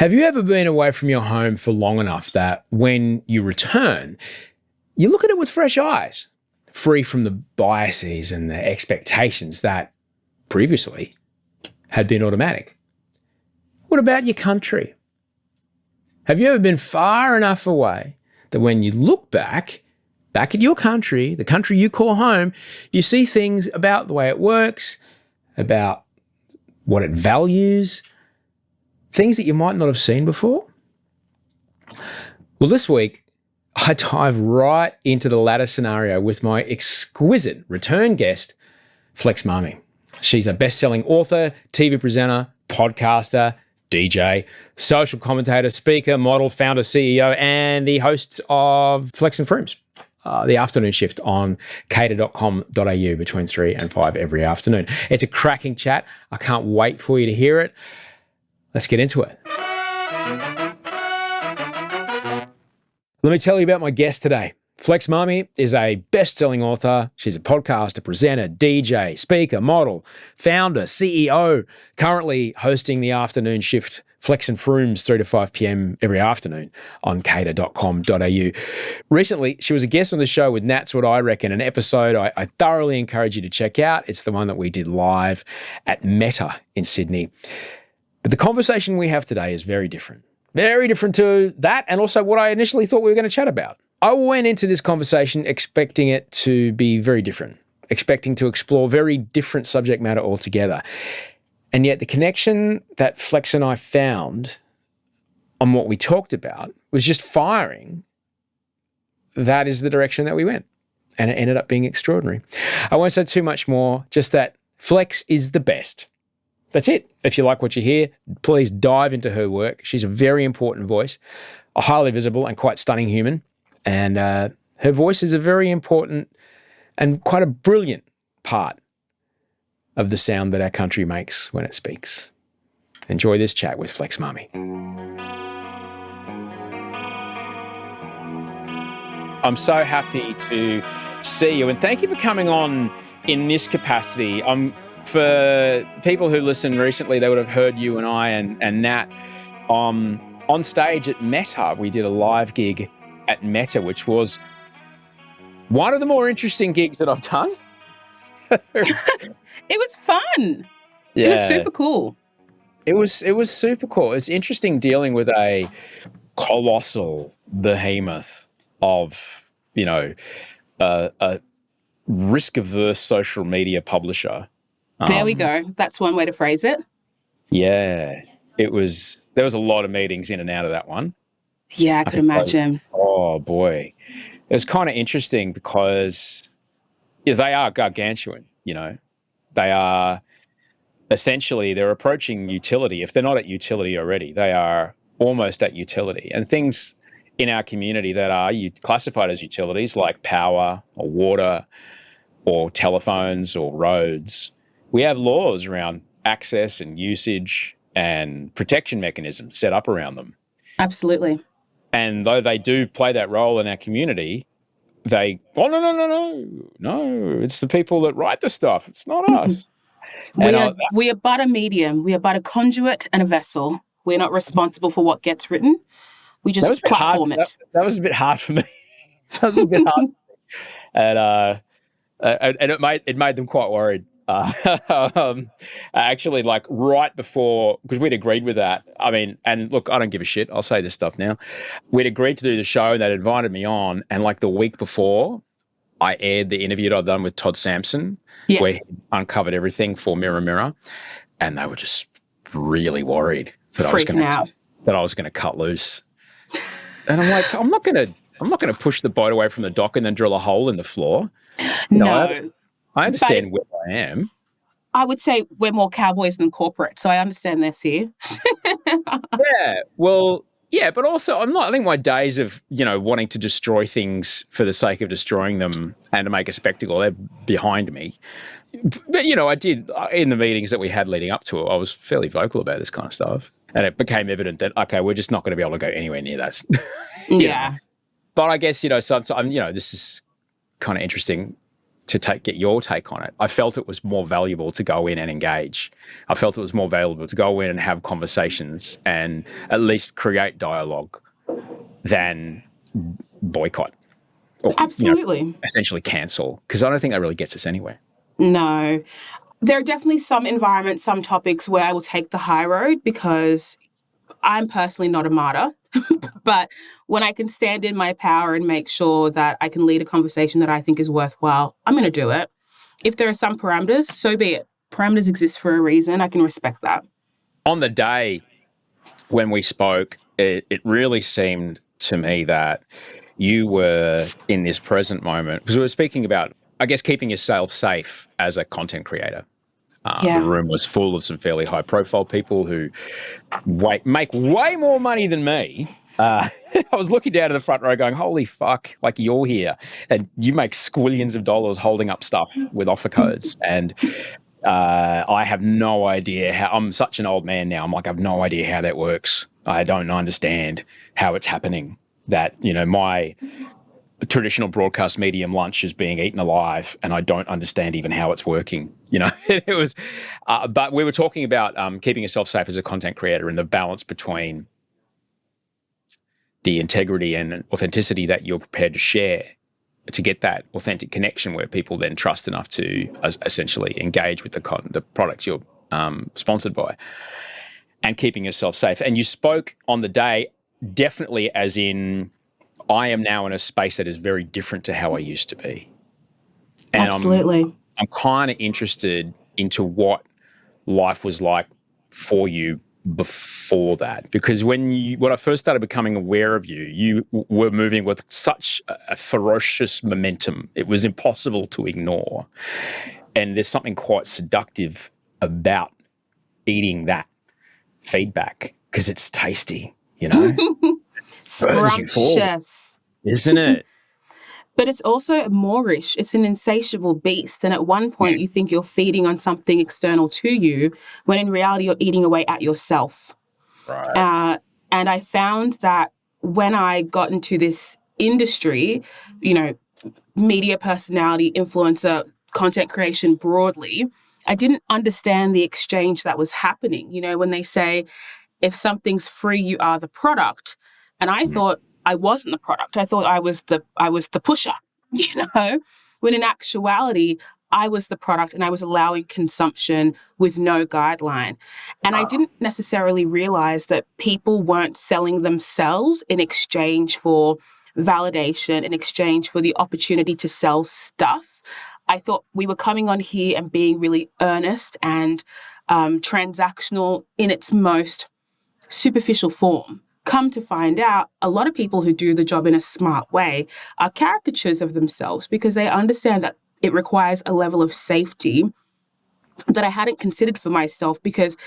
Have you ever been away from your home for long enough that when you return, you look at it with fresh eyes, free from the biases and the expectations that previously had been automatic? What about your country? Have you ever been far enough away that when you look back at your country, the country you call home, you see things about the way it works, about what it values, things that you might not have seen before? Well, this week, I dive right into the latter scenario with my exquisite return guest, Flex Mami. She's a best-selling author, TV presenter, podcaster, DJ, social commentator, speaker, model, founder, CEO, and the host of Flex and Frooms, the afternoon shift on Commentator.com.au between 3 and 5 every afternoon. It's a cracking chat. I can't wait for you to hear it. Let's get into it. Let me tell you about my guest today. Flex Mami is a best-selling author. She's a podcaster, presenter, DJ, speaker, model, founder, CEO, currently hosting the afternoon shift Flex and Frooms 3 to 5 p.m. every afternoon on Commentator.com.au. Recently, she was a guest on the show with Nat's What I Reckon, an episode I thoroughly encourage you to check out. It's the one that we did live at Meta in Sydney. But the conversation we have today is very different to that and also what I initially thought we were going to chat about. I went into this conversation expecting it to be very different, expecting to explore very different subject matter altogether. And yet the connection that Flex and I found on what we talked about was just firing. That is the direction that we went. And it ended up being extraordinary. I won't say too much more, just that Flex is the best. That's it. If you like what you hear, please dive into her work. She's a very important voice, a highly visible and quite stunning human. And her voice is a very important and quite a brilliant part of the sound that our country makes when it speaks. Enjoy this chat with Flex Mami. I'm so happy to see you, and thank you for coming on in this capacity. For people who listened recently, they would have heard you and I and Nat on stage at Meta. We did a live gig at Meta, which was one of the more interesting gigs that I've done. It was fun. Yeah. It was super cool. It was super cool. It's interesting dealing with a colossal behemoth of, a risk-averse social media publisher. There we go. That's one way to phrase it. Yeah. There was a lot of meetings in and out of that one. Yeah, I could imagine. Oh, boy. It was kind of interesting because they are gargantuan, They are essentially, they're approaching utility. If they're not at utility already, they are almost at utility. And things in our community that are classified as utilities like power or water or telephones or roads, we have laws around access and usage and protection mechanisms set up around them. Absolutely. And though they do play that role in our community, no, it's the people that write the stuff. It's not us. We are but a medium. We are but a conduit and a vessel. We're not responsible for what gets written. We just platform it. That was a bit hard for me. And it made them quite worried. Actually, like right before, because we'd agreed with that. I mean, and look, I don't give a shit. I'll say this stuff now. We'd agreed to do the show and they'd invited me on. And like the week before, I aired the interview that I've done with Todd Sampson, where he uncovered everything for Mirror Mirror. And they were just really worried that I was going to cut loose. And I'm like, I'm not going to push the boat away from the dock and then drill a hole in the floor. No. I understand where I am. I would say we're more cowboys than corporate, so I understand their fear. But also I think my days of, wanting to destroy things for the sake of destroying them and to make a spectacle, they're behind me. But, I did, in the meetings that we had leading up to it, I was fairly vocal about this kind of stuff. And it became evident that, okay, we're just not going to be able to go anywhere near that. Yeah. But I guess, sometimes, this is kind of interesting. get your take on it. I felt it was more valuable to go in and engage. I felt it was more valuable to go in and have conversations and at least create dialogue than boycott or Absolutely. essentially cancel, because I don't think that really gets us anywhere. No. There are definitely some environments, some topics where I will take the high road because I'm personally not a martyr. But when I can stand in my power and make sure that I can lead a conversation that I think is worthwhile, I'm going to do it. If there are some parameters, so be it. Parameters exist for a reason. I can respect that. On the day when we spoke, it really seemed to me that you were in this present moment, because we were speaking about, I guess, keeping yourself safe as a content creator. The room was full of some fairly high-profile people who make way more money than me. I was looking down to the front row going, holy fuck, like you're here. And you make squillions of dollars holding up stuff with offer codes. And I have no idea how. I'm such an old man now. I'm like, I have no idea how that works. I don't understand how it's happening. That, my traditional broadcast medium lunch is being eaten alive, and I don't understand even how it's working. It was, but we were talking about keeping yourself safe as a content creator and the balance between the integrity and authenticity that you're prepared to share to get that authentic connection where people then trust enough to essentially engage with the products you're sponsored by, and keeping yourself safe. And you spoke on the day definitely as in, I am now in a space that is very different to how I used to be. And Absolutely. I'm kind of interested into what life was like for you before that, because when I first started becoming aware of you, you were moving with such a ferocious momentum. It was impossible to ignore. And there's something quite seductive about eating that feedback because it's tasty, Scrumptious. Isn't it? But it's also Moorish. It's an insatiable beast. And at one point, you think you're feeding on something external to you, when in reality, you're eating away at yourself. Right. And I found that when I got into this industry, media personality, influencer, content creation broadly, I didn't understand the exchange that was happening. When they say, if something's free, you are the product. And I thought I wasn't the product. I thought I was the pusher, when in actuality, I was the product and I was allowing consumption with no guideline. And I didn't necessarily realize that people weren't selling themselves in exchange for validation, in exchange for the opportunity to sell stuff. I thought we were coming on here and being really earnest and transactional in its most superficial form. Come to find out, a lot of people who do the job in a smart way are caricatures of themselves because they understand that it requires a level of safety that I hadn't considered for myself because,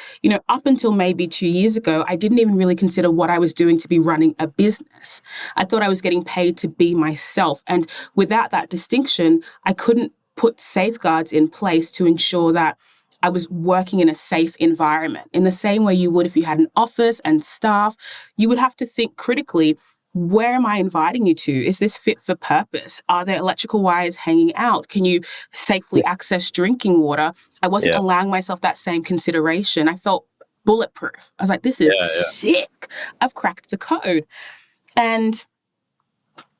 up until maybe 2 years ago, I didn't even really consider what I was doing to be running a business. I thought I was getting paid to be myself. And without that distinction, I couldn't put safeguards in place to ensure that I was working in a safe environment. In the same way you would if you had an office and staff, you would have to think critically, where am I inviting you to? Is this fit for purpose? Are there electrical wires hanging out? Can you safely access drinking water? I wasn't allowing myself that same consideration. I felt bulletproof. I was like, this is sick. I've cracked the code. And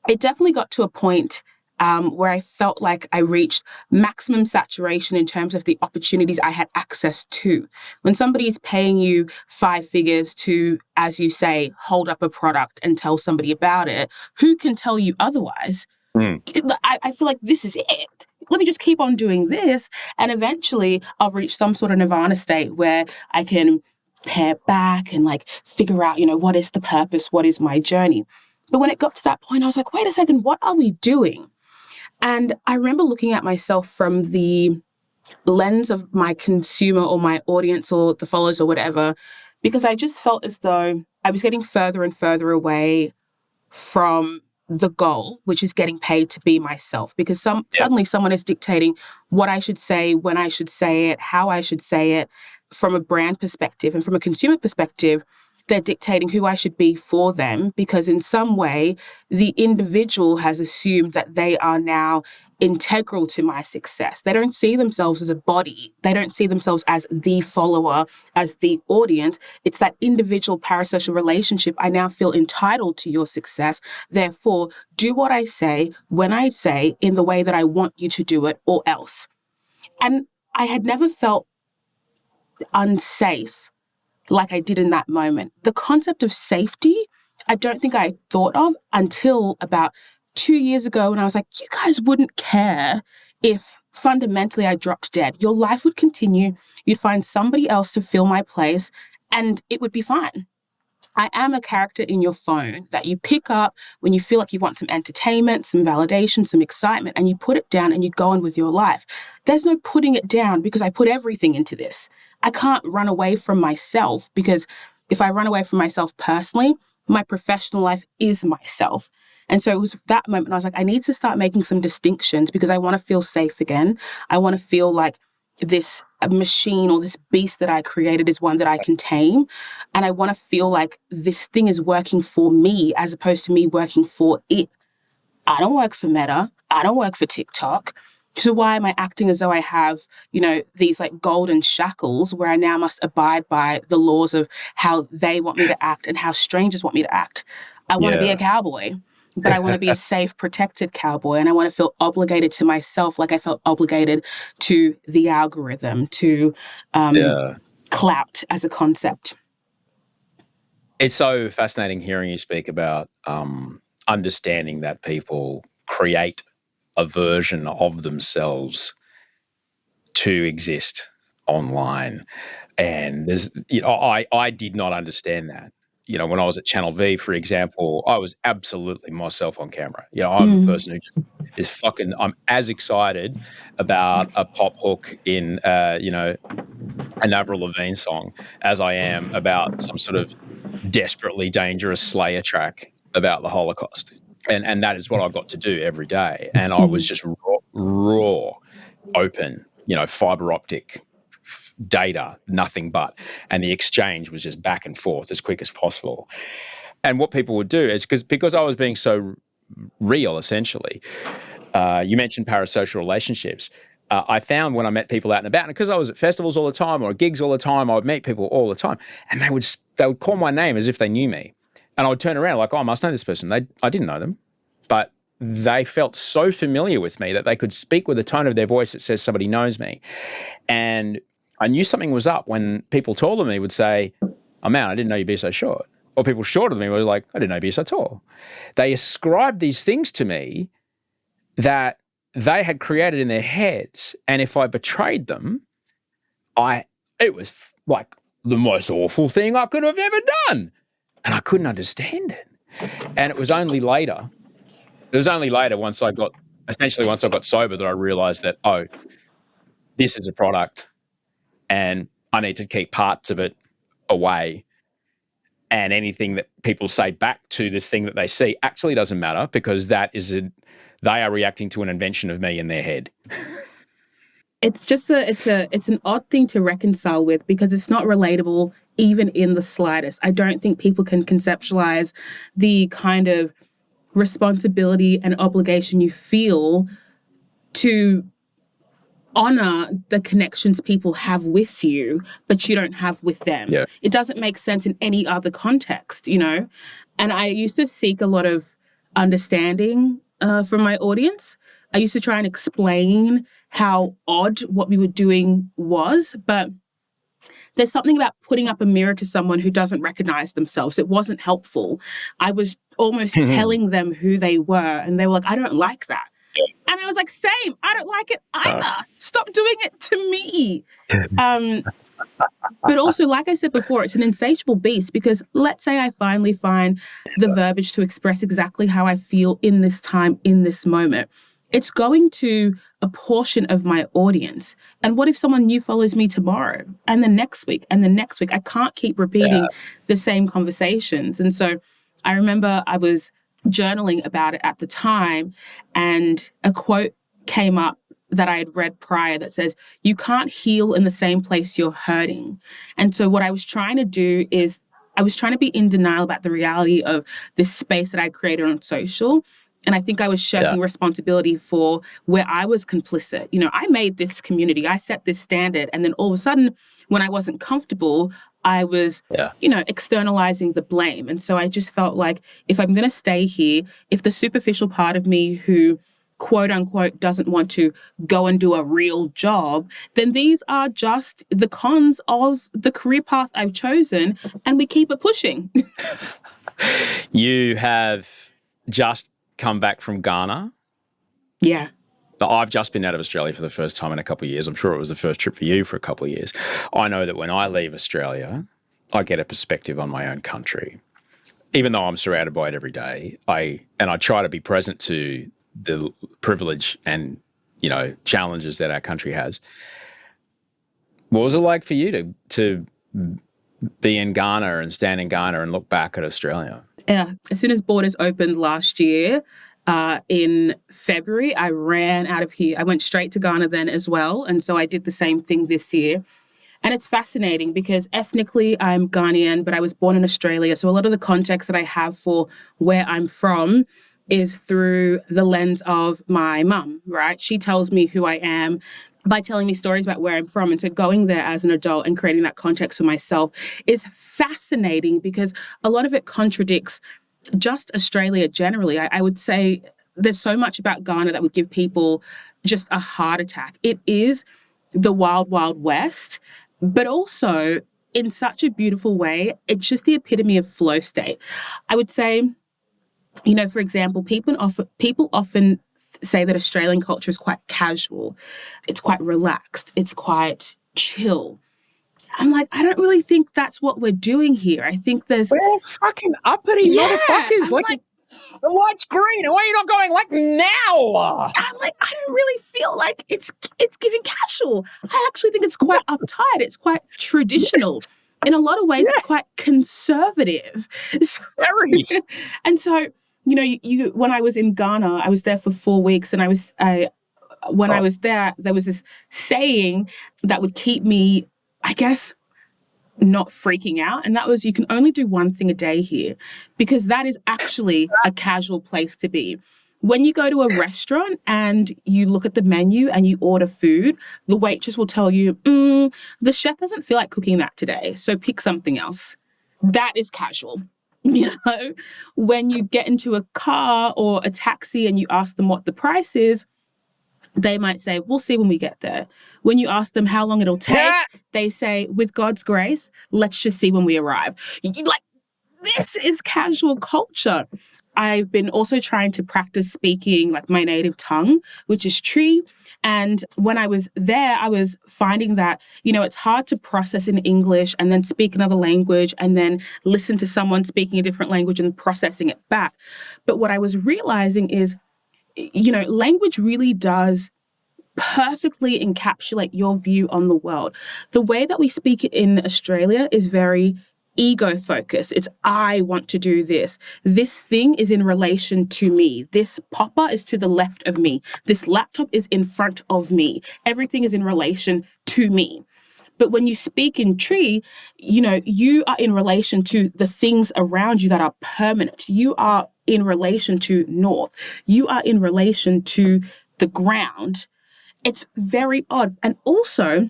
it definitely got to a point where I felt like I reached maximum saturation in terms of the opportunities I had access to. When somebody is paying you 5 figures to, as you say, hold up a product and tell somebody about it, who can tell you otherwise? I feel like this is it. Let me just keep on doing this. And eventually I'll reach some sort of nirvana state where I can pare back and figure out, what is the purpose? What is my journey? But when it got to that point, I was like, wait a second, what are we doing? And I remember looking at myself from the lens of my consumer or my audience or the followers or whatever, because I just felt as though I was getting further and further away from the goal, which is getting paid to be myself. Because suddenly someone is dictating what I should say, when I should say it, how I should say it. From a brand perspective and from a consumer perspective, they're dictating who I should be for them, because in some way the individual has assumed that they are now integral to my success. They don't see themselves as a body. They don't see themselves as the follower, as the audience. It's that individual parasocial relationship. I now feel entitled to your success. Therefore, do what I say, when I say, in the way that I want you to do it, or else. And I had never felt unsafe like I did in that moment. The concept of safety, I don't think I thought of until about 2 years ago, when I was like, you guys wouldn't care if fundamentally I dropped dead. Your life would continue. You'd find somebody else to fill my place and it would be fine. I am a character in your phone that you pick up when you feel like you want some entertainment, some validation, some excitement, and you put it down and you go on with your life. There's no putting it down because I put everything into this. I can't run away from myself, because if I run away from myself personally, my professional life is myself. And so it was that moment I was like, I need to start making some distinctions, because I want to feel safe again. I want to feel like this machine or this beast that I created is one that I can tame. And I want to feel like this thing is working for me as opposed to me working for it. I don't work for Meta. I don't work for TikTok. So why am I acting as though I have, these like golden shackles where I now must abide by the laws of how they want me to act and how strangers want me to act? I want to be a cowboy, but I want to be a safe, protected cowboy. And I want to feel obligated to myself like I felt obligated to the algorithm, to clout as a concept. It's so fascinating hearing you speak about understanding that people create a version of themselves to exist online. And there's, I did not understand that. When I was at Channel V, for example, I was absolutely myself on camera. I'm a person who just is fucking, I'm as excited about a pop hook in, an Avril Lavigne song as I am about some sort of desperately dangerous Slayer track about the Holocaust. And that is what I got to do every day. And I was just raw, open, fiber optic data, nothing but. And the exchange was just back and forth as quick as possible. And what people would do is because I was being so real, essentially. You mentioned parasocial relationships. I found when I met people out and about, and because I was at festivals all the time or gigs all the time, I would meet people all the time, and they would call my name as if they knew me. And I would turn around like, oh, I must know this person. I didn't know them, but they felt so familiar with me that they could speak with a tone of their voice that says somebody knows me. And I knew something was up when people taller than me would say, oh man, I didn't know you'd be so short. Or people shorter than me were like, I didn't know you'd be so tall. They ascribed these things to me that they had created in their heads. And if I betrayed them, it was like the most awful thing I could have ever done. And I couldn't understand it. And it was only later once I got sober that I realized that, oh, this is a product and I need to keep parts of it away. And anything that people say back to this thing that they see actually doesn't matter, because they are reacting to an invention of me in their head. It's just it's an odd thing to reconcile with, because it's not relatable even in the slightest. I don't think people can conceptualize the kind of responsibility and obligation you feel to honor the connections people have with you, but you don't have with them. Yeah. It doesn't make sense in any other context, And I used to seek a lot of understanding from my audience. I used to try and explain how odd what we were doing was, but there's something about putting up a mirror to someone who doesn't recognize themselves. It wasn't helpful. I was almost telling them who they were, and they were like, I don't like that. And I was like, same, I don't like it either. Stop doing it to me. But also, like I said before, it's an insatiable beast, because let's say I finally find the verbiage to express exactly how I feel in this time, in this moment. It's going to a portion of my audience. And what if someone new follows me tomorrow and the next week and the next week? I can't keep repeating the same conversations. And so I remember I was journaling about it at the time, and a quote came up that I had read prior that says, you can't heal in the same place you're hurting. And so what I was trying to do is I was trying to be in denial about the reality of this space that I created on social. And I think I was shirking responsibility for where I was complicit. You know, I made this community, I set this standard. And then all of a sudden, when I wasn't comfortable, I was, you know, externalizing the blame. And so I just felt like if I'm going to stay here, if the superficial part of me who quote unquote doesn't want to go and do a real job, then these are just the cons of the career path I've chosen, and we keep it pushing. You have just come back from Ghana. Yeah. I've just been out of Australia for the first time in a couple of years. I'm sure it was the first trip for you for a couple of years. I know that when I leave Australia, I get a perspective on my own country. Even though I'm surrounded by it every day, I try to be present to the privilege and, you know, challenges that our country has. What was it like for you to be in Ghana and stand in Ghana and look back at Australia? Yeah. As soon as borders opened last year, in February, I ran out of here. I went straight to Ghana then as well. And so I did the same thing this year. And it's fascinating because ethnically I'm Ghanaian, but I was born in Australia. So a lot of the context that I have for where I'm from is through the lens of my mum, right? She tells me who I am by telling me stories about where I'm from. And so going there as an adult and creating that context for myself is fascinating because a lot of it contradicts just Australia generally. I would say there's so much about Ghana that would give people just a heart attack. It is the wild, wild west, but also in such a beautiful way, it's just the epitome of flow state. I would say, you know, for example, people often say that Australian culture is quite casual. It's quite relaxed. It's quite chill. I'm like, I don't really think that's what we're doing here. I think there's... We're fucking uppity motherfuckers. Like, the light's green. Why are you not going like now? I'm like, I don't really feel like it's giving casual. I actually think it's quite uptight. It's quite traditional. In a lot of ways, it's quite conservative. Very. And so, you know, when I was in Ghana, I was there for 4 weeks, and I was there was this saying that would keep me, I guess, not freaking out. And that was, you can only do one thing a day here, because that is actually a casual place to be. When you go to a restaurant and you look at the menu and you order food, the waitress will tell you, the chef doesn't feel like cooking that today, so pick something else. That is casual. You know, when you get into a car or a taxi and you ask them what the price is, they might say, we'll see when we get there. When you ask them how long it'll take, they say, with God's grace, let's just see when we arrive. Like, this is casual culture. I've been also trying to practice speaking like my native tongue, which is Tree. And when I was there, I was finding that, you know, it's hard to process in English and then speak another language and then listen to someone speaking a different language and processing it back. But what I was realizing is, you know, language really does perfectly encapsulate your view on the world. The way that we speak it in Australia is very ego focused. It's, I want to do this. This thing is in relation to me. This popper is to the left of me. This laptop is in front of me. Everything is in relation to me. But when you speak in Tree, you know, you are in relation to the things around you that are permanent. You are in relation to North. You are in relation to the ground. It's very odd. And also,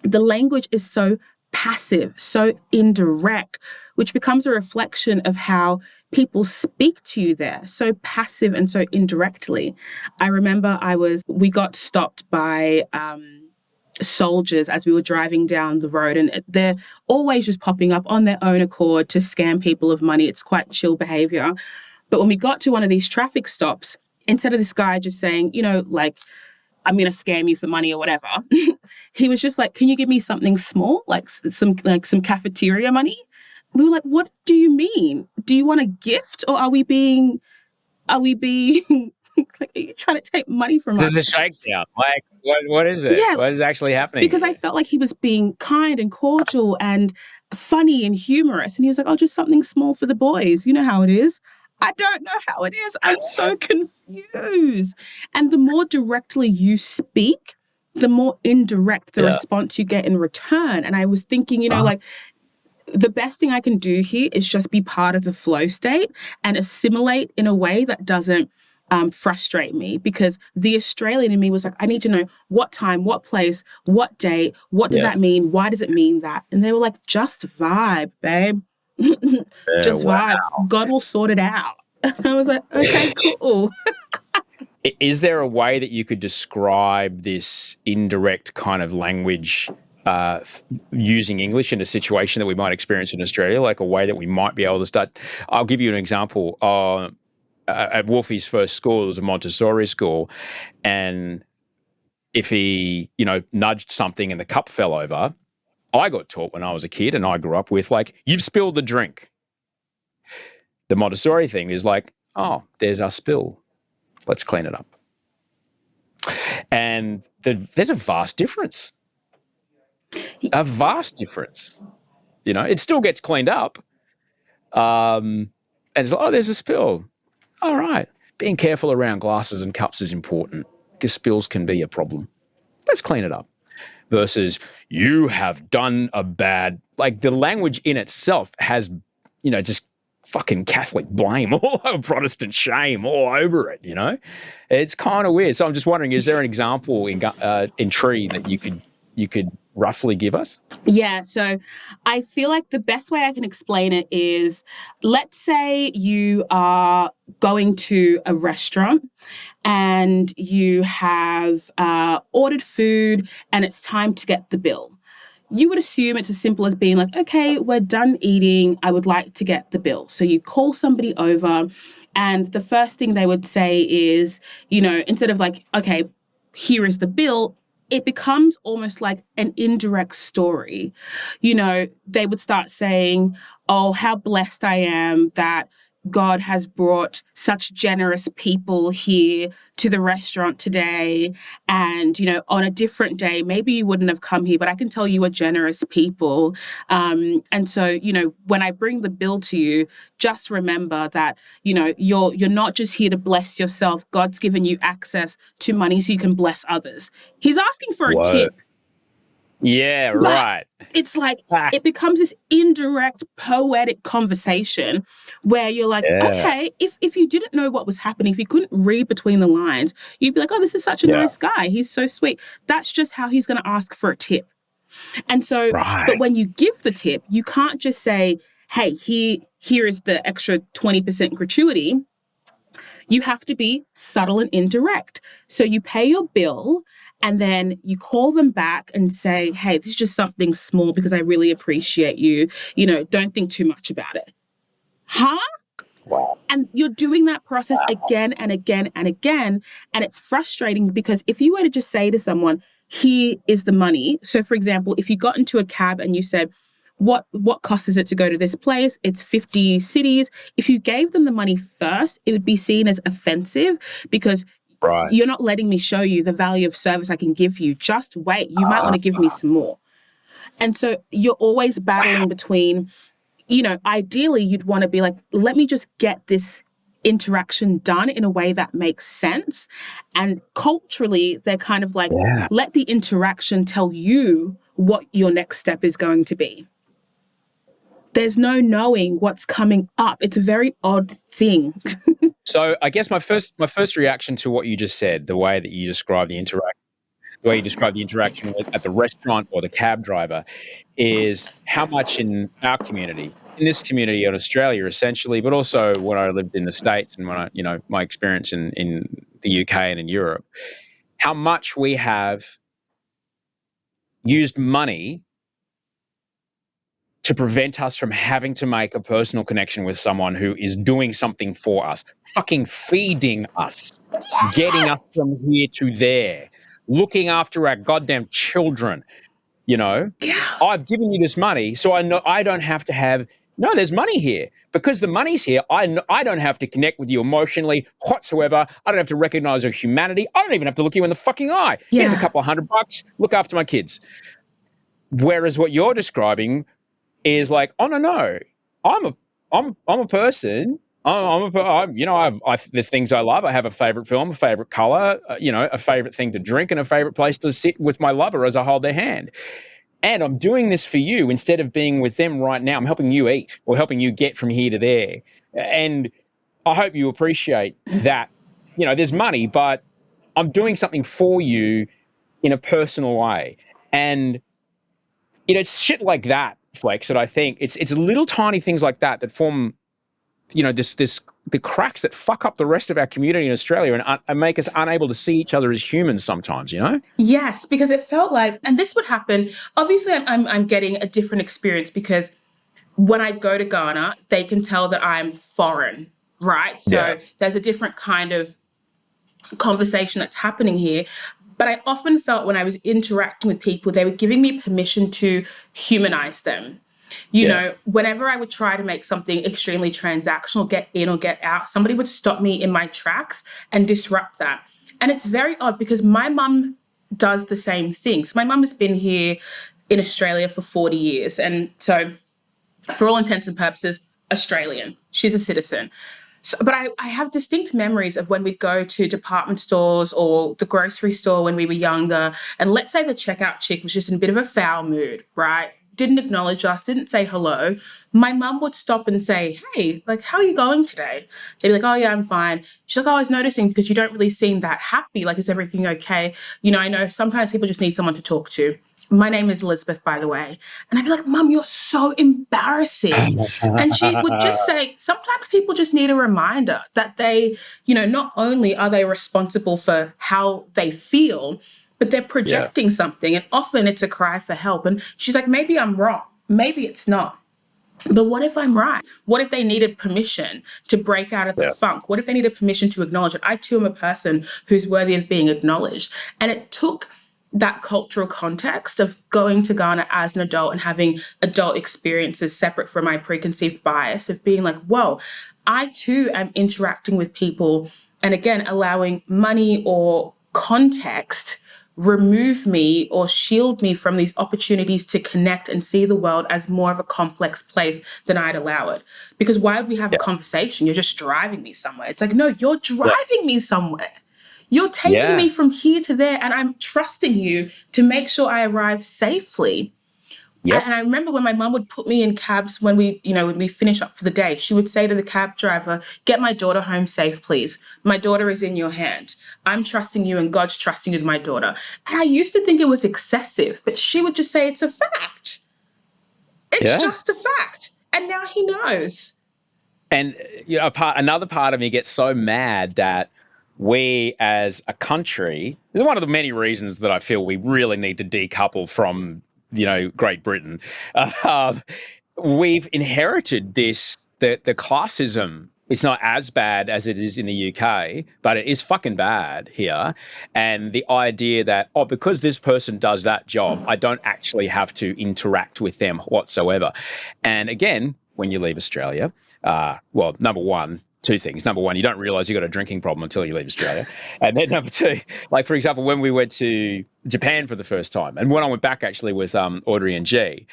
the language is so passive, so indirect, which becomes a reflection of how people speak to you there, so passive and so indirectly. I remember we got stopped by soldiers as we were driving down the road, and they're always just popping up on their own accord to scam people of money. It's quite chill behavior. But when we got to one of these traffic stops, instead of this guy just saying, you know, like, I'm going to scam you for money or whatever, he was just like, can you give me something small, like some cafeteria money? We were like, what do you mean? Do you want a gift, or are we being like, are you trying to take money from us? There's a shakedown. Like, what is it? Yeah, what is actually happening? Because I felt like he was being kind and cordial and funny and humorous. And he was like, oh, just something small for the boys. You know how it is. I don't know how it is. I'm so confused. And the more directly you speak, the more indirect the response you get in return. And I was thinking, you know, like, the best thing I can do here is just be part of the flow state and assimilate in a way that doesn't frustrate me, because the Australian in me was like, I need to know what time, what place, what day, what does Yeah. that mean? Why does it mean that? And they were like, just vibe, babe. Just Wow. vibe. God will sort it out. I was like, okay, cool. Is there a way that you could describe this indirect kind of language using English in a situation that we might experience in Australia, like a way that we might be able to start? I'll give you an example. At Wolfie's first school, it was a Montessori school, and if he, nudged something and the cup fell over, I got taught when I was a kid, and I grew up with, like, you've spilled the drink. The Montessori thing is like, oh, there's our spill. Let's clean it up. And there's a vast difference. A vast difference. It still gets cleaned up. And it's like, oh, there's a spill. All right. Being careful around glasses and cups is important because spills can be a problem. Let's clean it up. Versus, you have done a bad, like, the language in itself has, just fucking Catholic blame all over, Protestant shame all over it. It's kind of weird. So I'm just wondering, is there an example in Tree that you could roughly give us? Yeah, so I feel like the best way I can explain it is, let's say you are going to a restaurant and you have ordered food and it's time to get the bill. You would assume it's as simple as being like, okay, we're done eating, I would like to get the bill. So you call somebody over, and the first thing they would say is, instead of like, okay, here is the bill, it becomes almost like an indirect story. They would start saying, oh, how blessed I am that God has brought such generous people here to the restaurant today. And, on a different day, maybe you wouldn't have come here, but I can tell you are generous people. And so, when I bring the bill to you, just remember that, you're not just here to bless yourself. God's given you access to money so you can bless others. He's asking for a tip. Yeah, right. It's like, it becomes this indirect poetic conversation where you're like, okay, if you didn't know what was happening, if you couldn't read between the lines, you'd be like, oh, this is such a nice guy. He's so sweet. That's just how he's going to ask for a tip. And so, but when you give the tip, you can't just say, hey, here is the extra 20% gratuity. You have to be subtle and indirect. So you pay your bill, and then you call them back and say, hey, this is just something small because I really appreciate you. Don't think too much about it. Huh? Wow. And you're doing that process again and again and again. And it's frustrating because if you were to just say to someone, here is the money. So, for example, if you got into a cab and you said, what cost is it to go to this place? It's 50 cities. If you gave them the money first, it would be seen as offensive because you're not letting me show you the value of service I can give you. Just wait. You might want to give me some more. And so you're always battling between, ideally you'd want to be like, let me just get this interaction done in a way that makes sense. And culturally, they're kind of like, let the interaction tell you what your next step is going to be. There's no knowing what's coming up. It's a very odd thing. So I guess my first reaction to what you just said, the way that you describe the interaction at the restaurant or the cab driver, is how much in our community, in this community in Australia essentially, but also when I lived in the States and when I, my experience in the UK and in Europe, how much we have used money to prevent us from having to make a personal connection with someone who is doing something for us, fucking feeding us, getting us from here to there, looking after our goddamn children. I've given you this money, so I know I don't have to have. No, there's money here. Because the money's here, I don't have to connect with you emotionally whatsoever. I don't have to recognize your humanity. I don't even have to look you in the fucking eye. Yeah. Here's a couple of $100. Look after my kids. Whereas what you're describing is like, oh no, I'm a person. There's things I love. I have a favorite film, a favorite color, a favorite thing to drink, and a favorite place to sit with my lover as I hold their hand. And I'm doing this for you instead of being with them right now. I'm helping you eat or helping you get from here to there. And I hope you appreciate that, there's money, but I'm doing something for you in a personal way. And, it's shit like that, Flex, that I think it's little tiny things like that that form, the cracks that fuck up the rest of our community in Australia and make us unable to see each other as humans sometimes, Yes, because it felt like, and this would happen. Obviously, I'm getting a different experience because when I go to Ghana, they can tell that I'm foreign, right? So there's a different kind of conversation that's happening here. But I often felt when I was interacting with people, they were giving me permission to humanize them. Whenever I would try to make something extremely transactional, get in or get out, somebody would stop me in my tracks and disrupt that. And it's very odd because my mum does the same thing. So my mum has been here in Australia for 40 years. And so for all intents and purposes, Australian. She's a citizen. So, but I have distinct memories of when we'd go to department stores or the grocery store when we were younger. And let's say the checkout chick was just in a bit of a foul mood, right? Didn't acknowledge us, didn't say hello. My mum would stop and say, hey, like, how are you going today? They'd be like, oh, yeah, I'm fine. She's like, oh, I was noticing because you don't really seem that happy. Like, is everything okay? I know sometimes people just need someone to talk to. My name is Elizabeth, by the way. And I'd be like, Mum, you're so embarrassing. And she would just say, sometimes people just need a reminder that they, not only are they responsible for how they feel, but they're projecting something. And often it's a cry for help. And she's like, maybe I'm wrong. Maybe it's not. But what if I'm right? What if they needed permission to break out of the funk? What if they needed permission to acknowledge it? I too am a person who's worthy of being acknowledged. And it took that cultural context of going to Ghana as an adult and having adult experiences separate from my preconceived bias of being like, whoa, I too am interacting with people. And again, allowing money or context remove me or shield me from these opportunities to connect and see the world as more of a complex place than I'd allow it. Because why would we have a conversation? You're just driving me somewhere. It's like, no, you're driving me somewhere. You're taking me from here to there, and I'm trusting you to make sure I arrive safely. Yep. And I remember when my mum would put me in cabs when we finish up for the day, she would say to the cab driver, get my daughter home safe, please. My daughter is in your hand. I'm trusting you and God's trusting you with my daughter. And I used to think it was excessive, but she would just say it's a fact. It's just a fact. And now he knows. And another part of me gets so mad that we as a country, one of the many reasons that I feel we really need to decouple from, Great Britain, we've inherited this, the classism. It's not as bad as it is in the UK, but it is fucking bad here. And the idea that, because this person does that job, I don't actually have to interact with them whatsoever. And again, when you leave Australia, number one, two things. Number one, you don't realise you've got a drinking problem until you leave Australia. And then number two, like, for example, when we went to Japan for the first time, and when I went back actually with Audrey and G,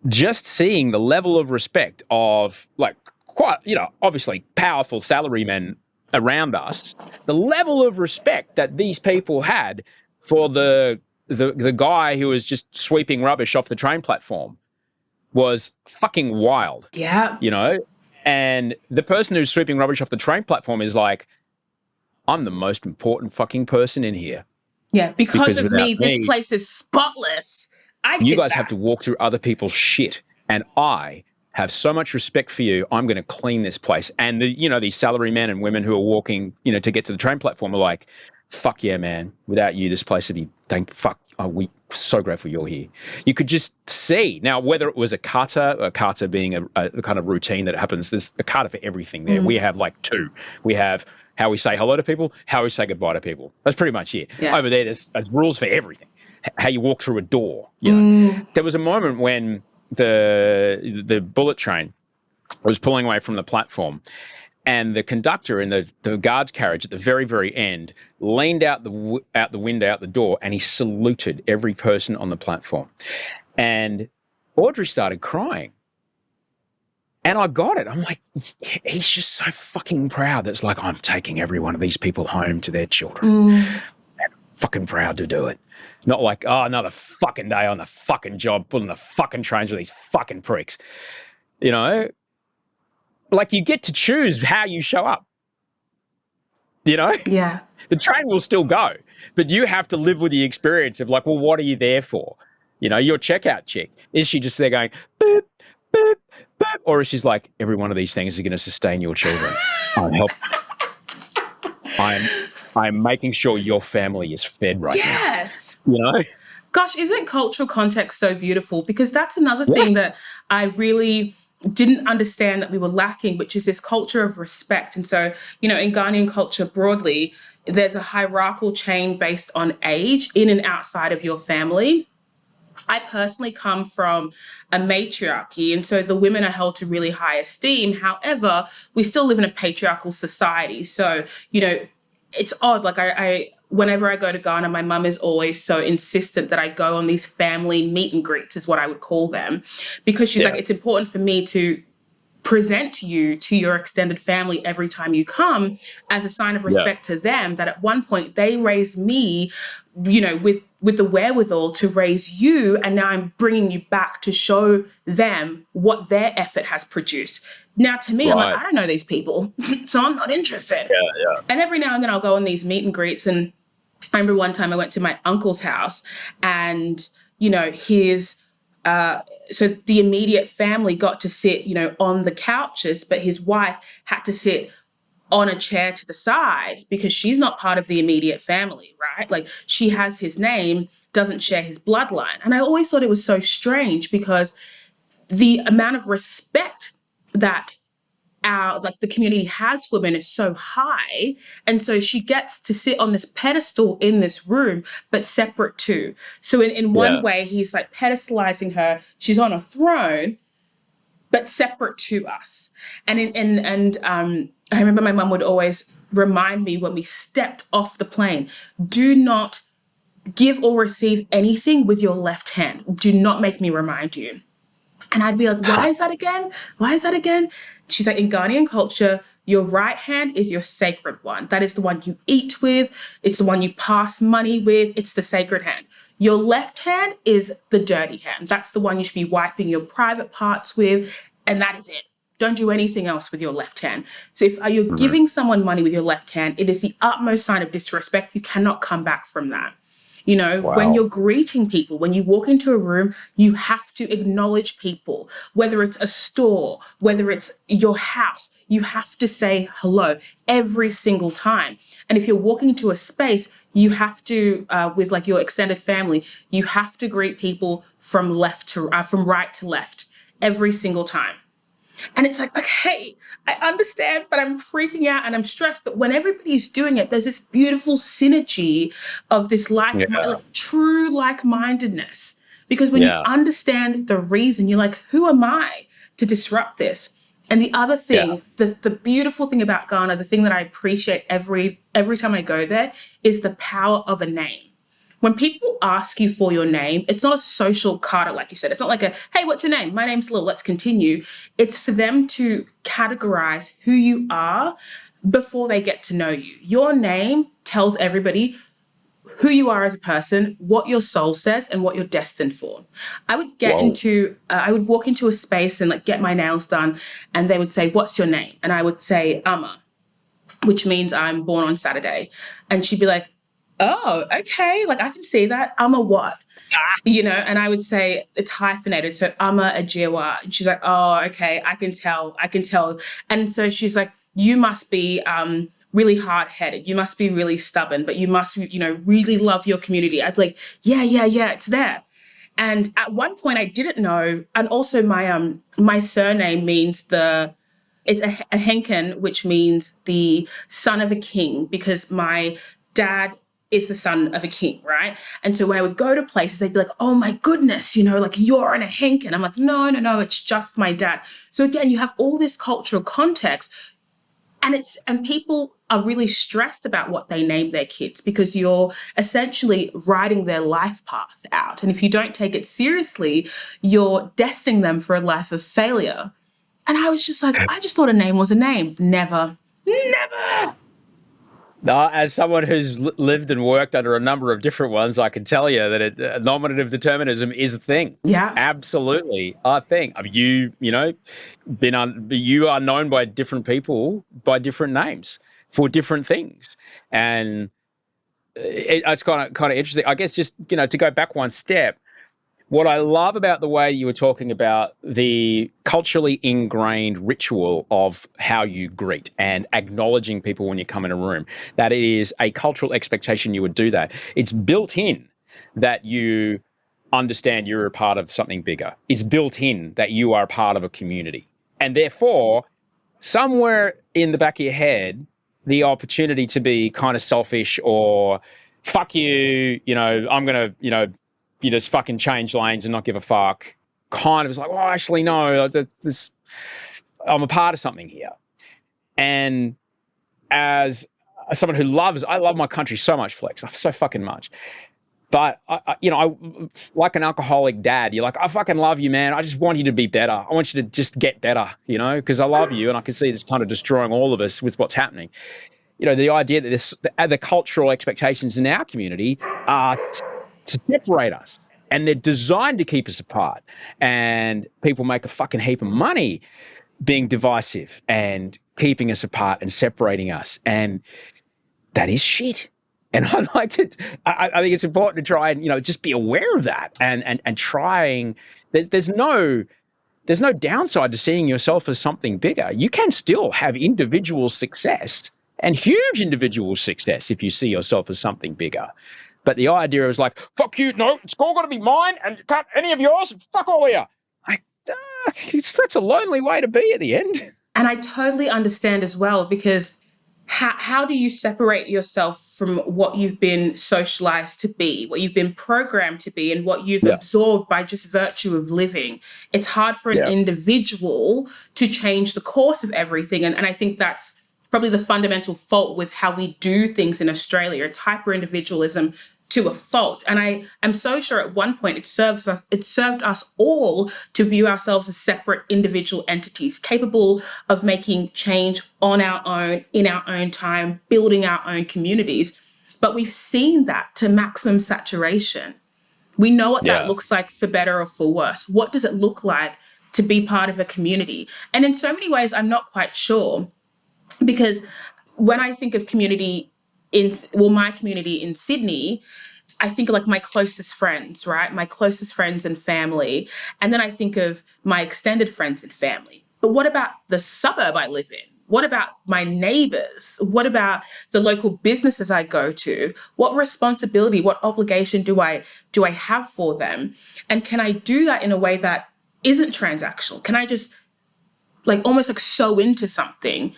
just seeing the level of respect of, like, quite, obviously powerful salarymen around us, the level of respect that these people had for the guy who was just sweeping rubbish off the train platform was fucking wild. Yeah. And the person who's sweeping rubbish off the train platform is like, I'm the most important fucking person in here. Yeah, because of me, this place is spotless. You guys have to walk through other people's shit. And I have so much respect for you. I'm going to clean this place. And these salary men and women who are walking, to get to the train platform are like, fuck yeah, man. Without you, this place would be, we so grateful you're here. You could just see. Now, whether it was a kata being a kind of routine that happens, there's a kata for everything there. We have like two. We have how we say hello to people, how we say goodbye to people. That's pretty much it. Yeah. Over there, there's rules for everything. How you walk through a door. There was a moment when the bullet train was pulling away from the platform, and the conductor in the guard's carriage at the very, very end leaned out the window, out the door, and he saluted every person on the platform. And Audrey started crying. And I got it. I'm like, he's just so fucking proud. That's like, I'm taking every one of these people home to their children. fucking proud to do it. Not like, oh, another fucking day on the fucking job, pulling the fucking trains with these fucking pricks. You know, like you get to choose how you show up. You know, Yeah. the train will still go, but you have to live with the experience of like, well, what are you there for? You know, your checkout chick, is she just there going, boop, boop, boop? Or is she like, every one of these things is going to sustain your children? I'm making sure your family is fed right now. Yes. You know? Gosh, isn't cultural context so beautiful? Because that's another thing that I really didn't understand that we were lacking, which is this culture of respect. And so, you know, in Ghanaian culture broadly, there's a hierarchical chain based on age in and outside of your family. I personally come from a matriarchy, and so the women are held to really high esteem. However, we still live in a patriarchal society. So, you know, it's odd. Like I whenever I go to Ghana, my mum is always so insistent that I go on these family meet and greets, is what I would call them, because she's like, it's important for me to present you to your extended family every time you come as a sign of respect to them, that at one point they raised me, you know, with the wherewithal to raise you, and now I'm bringing you back to show them what their effort has produced. Now, to me, I'm like, I don't know these people, so I'm not interested. And every now and then I'll go on these meet and greets, and I remember one time I went to my uncle's house, and, you know, so the immediate family got to sit, you know, on the couches, but his wife had to sit on a chair to the side because she's not part of the immediate family, right? Like, she has his name, doesn't share his bloodline. And I always thought it was so strange, because the amount of respect that the community has for women is so high. And so she gets to sit on this pedestal in this room, but separate too. So in one way, he's like pedestalizing her. She's on a throne, but separate to us. And I remember my mum would always remind me when we stepped off the plane, do not give or receive anything with your left hand. Do not make me remind you. And I'd be like, why is that again? Why is that again? She's like, in Ghanaian culture, your right hand is your sacred one. That is the one you eat with. It's the one you pass money with. It's the sacred hand. Your left hand is the dirty hand. That's the one you should be wiping your private parts with. And that is it. Don't do anything else with your left hand. So if you're giving someone money with your left hand, it is the utmost sign of disrespect. You cannot come back from that. You know, when you're greeting people, when you walk into a room, you have to acknowledge people, whether it's a store, whether it's your house, you have to say hello every single time. And if you're walking into a space, you have to, with like your extended family, you have to greet people from right to left every single time. And it's like, okay, I understand, but I'm freaking out and I'm stressed. But when everybody's doing it, there's this beautiful synergy of this true like-mindedness. Because when you understand the reason, you're like, who am I to disrupt this? And the other thing, the beautiful thing about Ghana, the thing that I appreciate every time I go there, is the power of a name. When people ask you for your name, it's not a social card, like you said. It's not like hey, what's your name? My name's Lil, let's continue. It's for them to categorize who you are before they get to know you. Your name tells everybody who you are as a person, what your soul says, and what you're destined for. I would I would walk into a space and like get my nails done, and they would say, what's your name? And I would say, Amma, which means I'm born on Saturday. And she'd be like, oh, okay, like I can see that. I'm a what? You know, and I would say it's hyphenated. So Ama Ajewa. And she's like, oh, okay, I can tell. And so she's like, you must be really hard-headed. You must be really stubborn, but you must, you know, really love your community. I'd be like, yeah, it's there. And at one point I didn't know. And also my surname means it's a Henken, which means the son of a king, because my dad is the son of a king, right? And so when I would go to places, they'd be like, oh my goodness, you know, like you're in a Henken. I'm like, no, it's just my dad. So again, you have all this cultural context, and people are really stressed about what they name their kids, because you're essentially writing their life path out. And if you don't take it seriously, you're destining them for a life of failure. And I was just like, I just thought a name was a name. Never. No, as someone who's lived and worked under a number of different ones, I can tell you that nominative determinism is a thing. Yeah. Absolutely, a thing. I mean, you are known by different people by different names for different things, and it's kind of interesting. I guess just to go back one step. What I love about the way you were talking about the culturally ingrained ritual of how you greet and acknowledging people when you come in a room, that it is a cultural expectation you would do that. It's built in that you understand you're a part of something bigger. It's built in that you are a part of a community. And therefore, somewhere in the back of your head, the opportunity to be kind of selfish or fuck you, I'm going to, you just fucking change lanes and not give a fuck. Kind of is like, actually, no, I'm a part of something here. And as someone who I love my country so much, Flex, so fucking much. But I like an alcoholic dad. You're like, I fucking love you, man. I just want you to be better. I want you to just get better, because I love you, and I can see this kind of destroying all of us with what's happening. The idea that the cultural expectations in our community are to separate us, and they're designed to keep us apart. And people make a fucking heap of money being divisive and keeping us apart and separating us, and that is shit. And I think it's important to try and just be aware of that and trying. There's no downside to seeing yourself as something bigger. You can still have individual success and huge individual success if you see yourself as something bigger. But the idea is like, fuck you, no, it's all got to be mine, and can't any of yours, fuck all of you. Like, that's a lonely way to be at the end. And I totally understand as well, because how do you separate yourself from what you've been socialized to be, what you've been programmed to be, and what you've absorbed by just virtue of living? It's hard for an individual to change the course of everything. And I think that's probably the fundamental fault with how we do things in Australia. It's hyper-individualism to a fault. And I am so sure at one point it served us all to view ourselves as separate individual entities, capable of making change on our own, in our own time, building our own communities. But we've seen that to maximum saturation. We know what that looks like, for better or for worse. What does it look like to be part of a community? And in so many ways, I'm not quite sure, because when I think of community my community in Sydney, I think of like my closest friends, right? My closest friends and family. And then I think of my extended friends and family. But what about the suburb I live in? What about my neighbors? What about the local businesses I go to? What responsibility, what obligation do I have for them? And can I do that in a way that isn't transactional? Can I just almost sew into something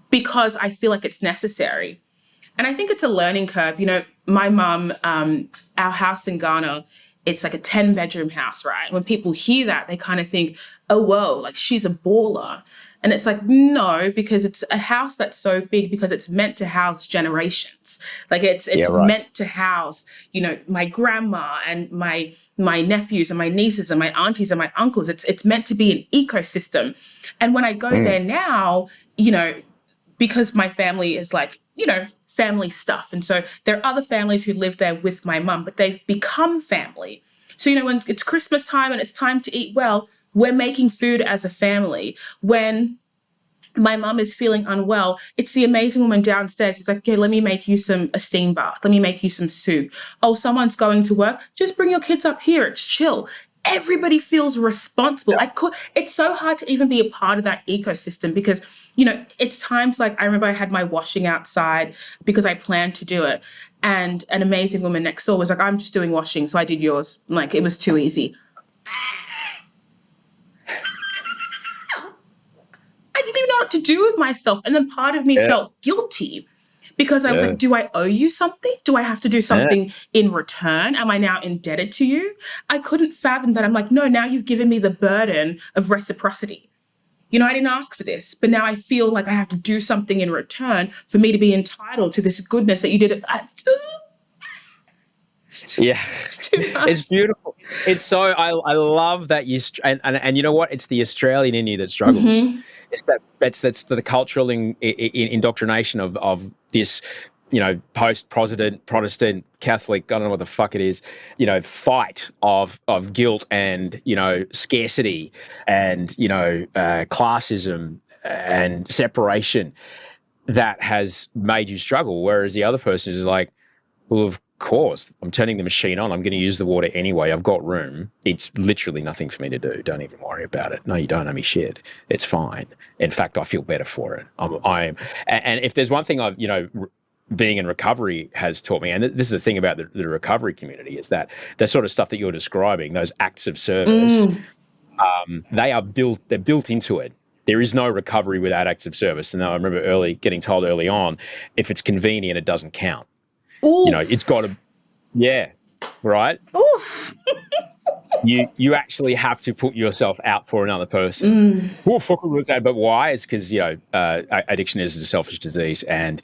because I feel like it's necessary? And I think it's a learning curve. My mum, our house in Ghana, it's like a 10-bedroom house, right? When people hear that, they kind of think, oh, whoa, she's a baller. And it's like, no, because it's a house that's so big because it's meant to house generations. It's meant to house, my grandma and my nephews and my nieces and my aunties and my uncles. It's meant to be an ecosystem. And when I go there now, because my family is family stuff. And so there are other families who live there with my mum, but they've become family. So, when it's Christmas time and it's time to eat well, we're making food as a family. When my mum is feeling unwell, it's the amazing woman downstairs who's like, okay, let me make you a steam bath. Let me make you some soup. Oh, someone's going to work. Just bring your kids up here. It's chill. Everybody feels responsible. It's so hard to even be a part of that ecosystem because, it's times I remember I had my washing outside because I planned to do it. And an amazing woman next door was like, I'm just doing washing. So I did yours. It was too easy. I didn't even know what to do with myself. And then part of me felt guilty because I was like, do I owe you something? Do I have to do something in return? Am I now indebted to you? I couldn't fathom that. I'm like, no, now you've given me the burden of reciprocity. I didn't ask for this, but now I feel like I have to do something in return for me to be entitled to this goodness that you did. It's beautiful. It's so I love that and you know what? It's the Australian in you that struggles. Mm-hmm. It's that's the cultural indoctrination of this Protestant, Catholic, I don't know what the fuck it is, fight of guilt and, scarcity and, classism and separation that has made you struggle. Whereas the other person is like, well, of course, I'm turning the machine on. I'm going to use the water anyway. I've got room. It's literally nothing for me to do. Don't even worry about it. No, you don't owe me shit. It's fine. In fact, I feel better for it. And if there's one thing I've, being in recovery has taught me, and this is the thing about the recovery community, is that the sort of stuff that you're describing, those acts of service, they're built into it. There is no recovery without acts of service. And I remember getting told early on, if it's convenient, it doesn't count. Oof. It's got to, right? Oof. you actually have to put yourself out for another person. But why? It's because, addiction is a selfish disease, and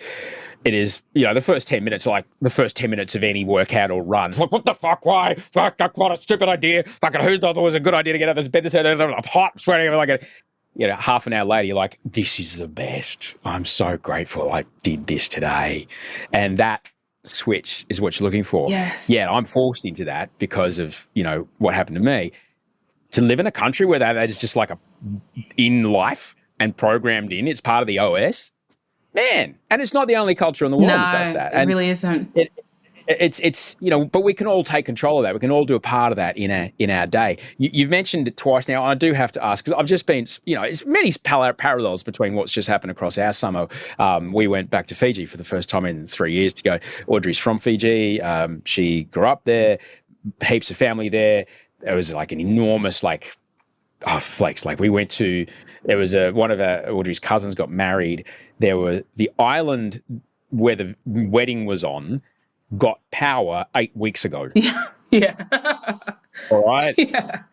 it is, the first 10 minutes, like the first 10 minutes of any workout or run. It's like, what the fuck? Why? Fuck, what a stupid idea. Fucking who thought it was a good idea to get out of this bed? I'm hot, sweating, half an hour later, you're like, this is the best. I'm so grateful I did this today. And that switch is what you're looking for. Yes. Yeah, I'm forced into that because of, what happened to me. To live in a country where that is just like in life and programmed in, it's part of the OS. Man, and it's not the only culture in the world that does that. It really isn't. It's but we can all take control of that. We can all do a part of that in our day. You've mentioned it twice now. I do have to ask, because I've just been, it's many parallels between what's just happened across our summer. We went back to Fiji for the first time in 3 years to go. Audrey's from Fiji. She grew up there, heaps of family there. It was like an enormous, Flex. We went to, there was one of Audrey's cousins got married. There were the island where the wedding was on got power 8 weeks ago. Yeah. All right. Yeah.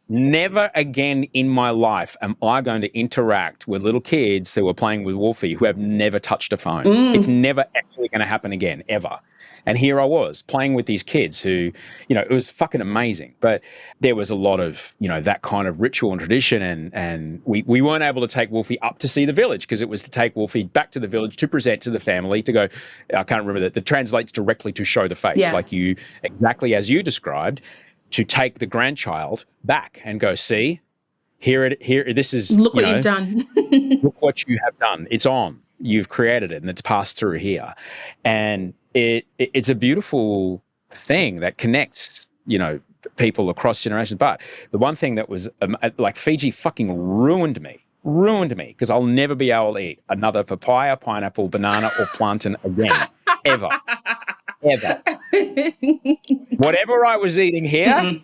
Never again in my life am I going to interact with little kids who are playing with Wolfie who have never touched a phone. It's never actually going to happen again, ever. And here I was playing with these kids who, it was fucking amazing. But there was a lot of, that kind of ritual and tradition. And we weren't able to take Wolfie up to see the village, because it was to take Wolfie back to the village to present to the family, to go, I can't remember that translates directly to show the face, exactly as you described, to take the grandchild back and go, see, here, this is, look what you've done. Look what you have done. It's on. You've created it, and it's passed through here. And it's a beautiful thing that connects, people across generations. But the one thing that was Fiji fucking ruined me because I'll never be able to eat another papaya, pineapple, banana, or plantain again, ever. Whatever I was eating here,